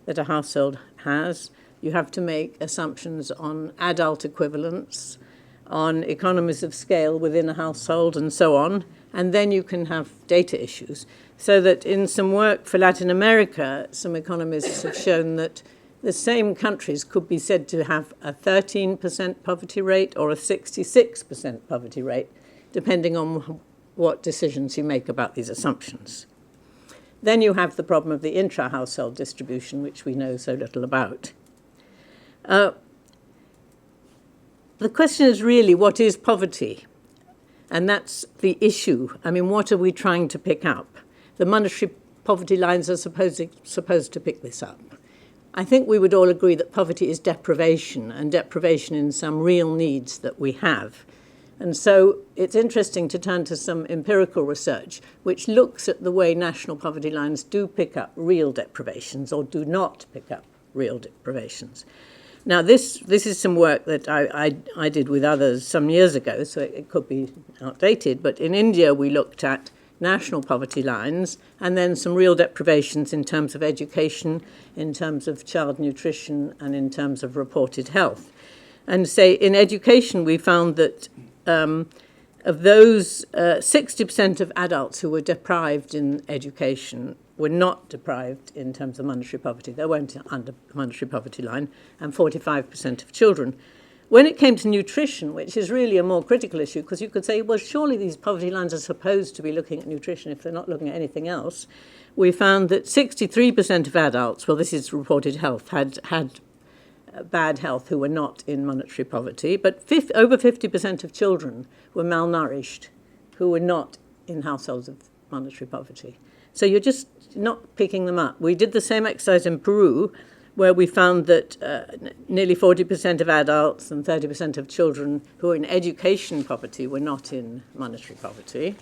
that a household has. You have to make assumptions on adult equivalence, on economies of scale within a household, and so on. And then you can have data issues. So that in some work for Latin America, some economists have shown that the same countries could be said to have a 13% poverty rate or a 66% poverty rate, depending on what decisions you make about these assumptions. Then you have the problem of the intra-household distribution, which we know so little about. The question is really, what is poverty? And that's the issue. I mean, what are we trying to pick up? The monetary poverty lines are supposed to pick this up. I think we would all agree that poverty is deprivation, and deprivation in some real needs that we have. And so it's interesting to turn to some empirical research which looks at the way national poverty lines do pick up real deprivations or do not pick up real deprivations. Now, this is some work that I did with others some years ago, so it could be outdated. But in India, we looked at national poverty lines, and then some real deprivations in terms of education, in terms of child nutrition, and in terms of reported health. And say in education, we found that of those 60% of adults who were deprived in education were not deprived in terms of monetary poverty. They weren't under the monetary poverty line, and 45% of children. When it came to nutrition, which is really a more critical issue, because you could say, well, surely these poverty lines are supposed to be looking at nutrition if they're not looking at anything else, we found that 63% of adults, well, this is reported health, had bad health who were not in monetary poverty, but over 50% of children were malnourished who were not in households of monetary poverty. So you're just not picking them up. We did the same exercise in Peru, where we found that nearly 40% of adults and 30% of children who were in education poverty were not in monetary poverty,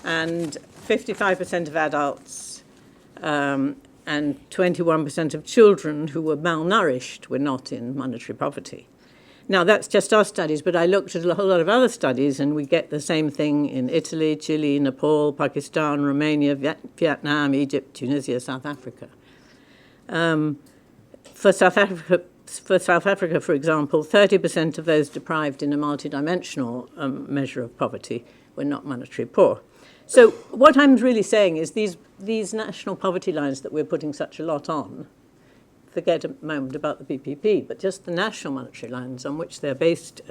and 55% of adults and 21% of children who were malnourished were not in monetary poverty. Now, that's just our studies, but I looked at a whole lot of other studies, and we get the same thing in Italy, Chile, Nepal, Pakistan, Romania, Vietnam, Egypt, Tunisia, South Africa. For South Africa, for example, 30% of those deprived in a multidimensional measure of poverty were not monetary poor. So what I'm really saying is these national poverty lines that we're putting such a lot on, forget a moment about the PPP, but just the national monetary lines on which they're based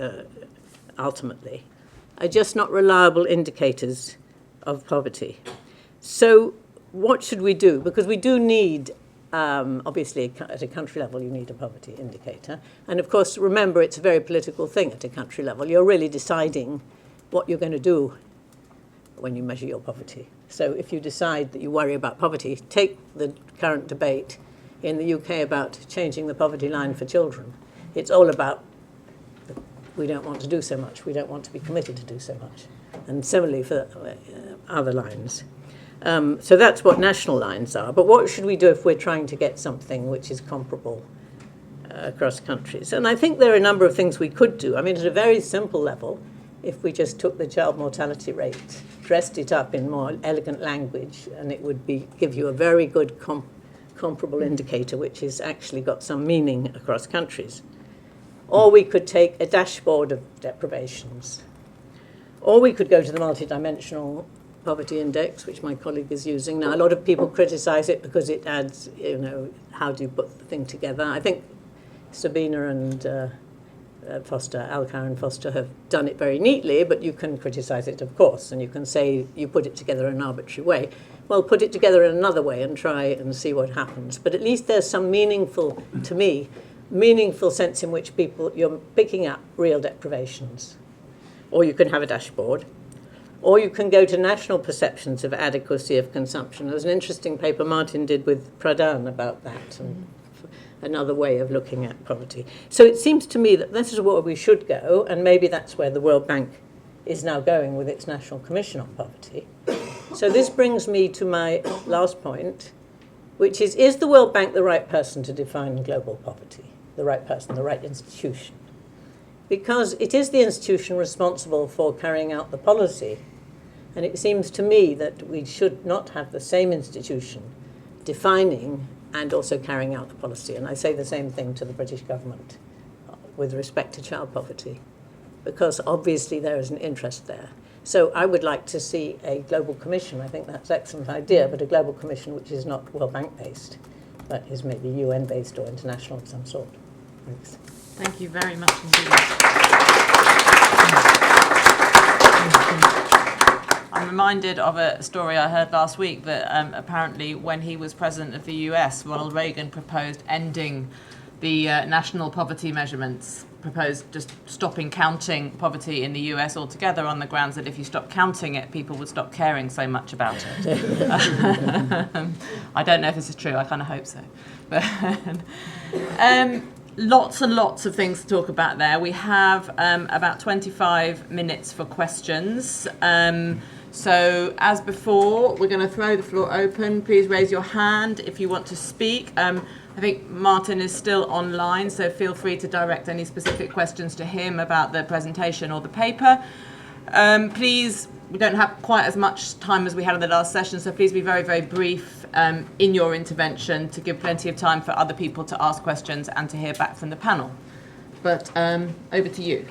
ultimately, are just not reliable indicators of poverty. So what should we do? Because we do need obviously, at a country level, you need a poverty indicator. And of course, remember, it's a very political thing at a country level. You're really deciding what you're going to do when you measure your poverty. So if you decide that you worry about poverty, take the current debate in the UK about changing the poverty line for children. It's all about we don't want to do so much. We don't want to be committed to do so much. And similarly for other lines. So that's what national lines are. But what should we do if we're trying to get something which is comparable across countries? And I think there are a number of things we could do. I mean, at a very simple level, if we just took the child mortality rate, dressed it up in more elegant language, and it would give you a very good comparable indicator which has actually got some meaning across countries. Or we could take a dashboard of deprivations. Or we could go to the multidimensional poverty index, which my colleague is using. Now, a lot of people criticize it because it adds, how do you put the thing together? I think Sabina and Foster, Alcar and Foster have done it very neatly, but you can criticize it, of course, and you can say you put it together in an arbitrary way. Well, put it together in another way and try and see what happens. But at least there's some meaningful sense in which you're picking up real deprivations. Or you can have a dashboard. Or you can go to national perceptions of adequacy of consumption. There's an interesting paper Martin did with Pradhan about that, and another way of looking at poverty. So it seems to me that this is where we should go, and maybe that's where the World Bank is now going with its National Commission on Poverty. So this brings me to my last point, which is the World Bank the right person to define global poverty? The right person, the right institution? Because it is the institution responsible for carrying out the policy. And it seems to me that we should not have the same institution defining and also carrying out the policy. And I say the same thing to the British government with respect to child poverty, because obviously there is an interest there. So I would like to see a global commission. I think that's an excellent idea, but a global commission which is not World Bank based, but is maybe UN based or international of some sort. Thanks. Thank you very much indeed. I'm reminded of a story I heard last week that apparently when he was president of the US, Ronald Reagan proposed ending the national poverty measurements, proposed just stopping counting poverty in the US altogether on the grounds that if you stop counting it, people would stop caring so much about it. I don't know if this is true, I kind of hope so. But lots and lots of things to talk about there. We have about 25 minutes for questions. So as before, we're going to throw the floor open. Please raise your hand if you want to speak. I think Martin is still online, so feel free to direct any specific questions to him about the presentation or the paper. Please we don't have quite as much time as we had in the last session, so please be very, very brief in your intervention to give plenty of time for other people to ask questions and to hear back from the panel. But over to you.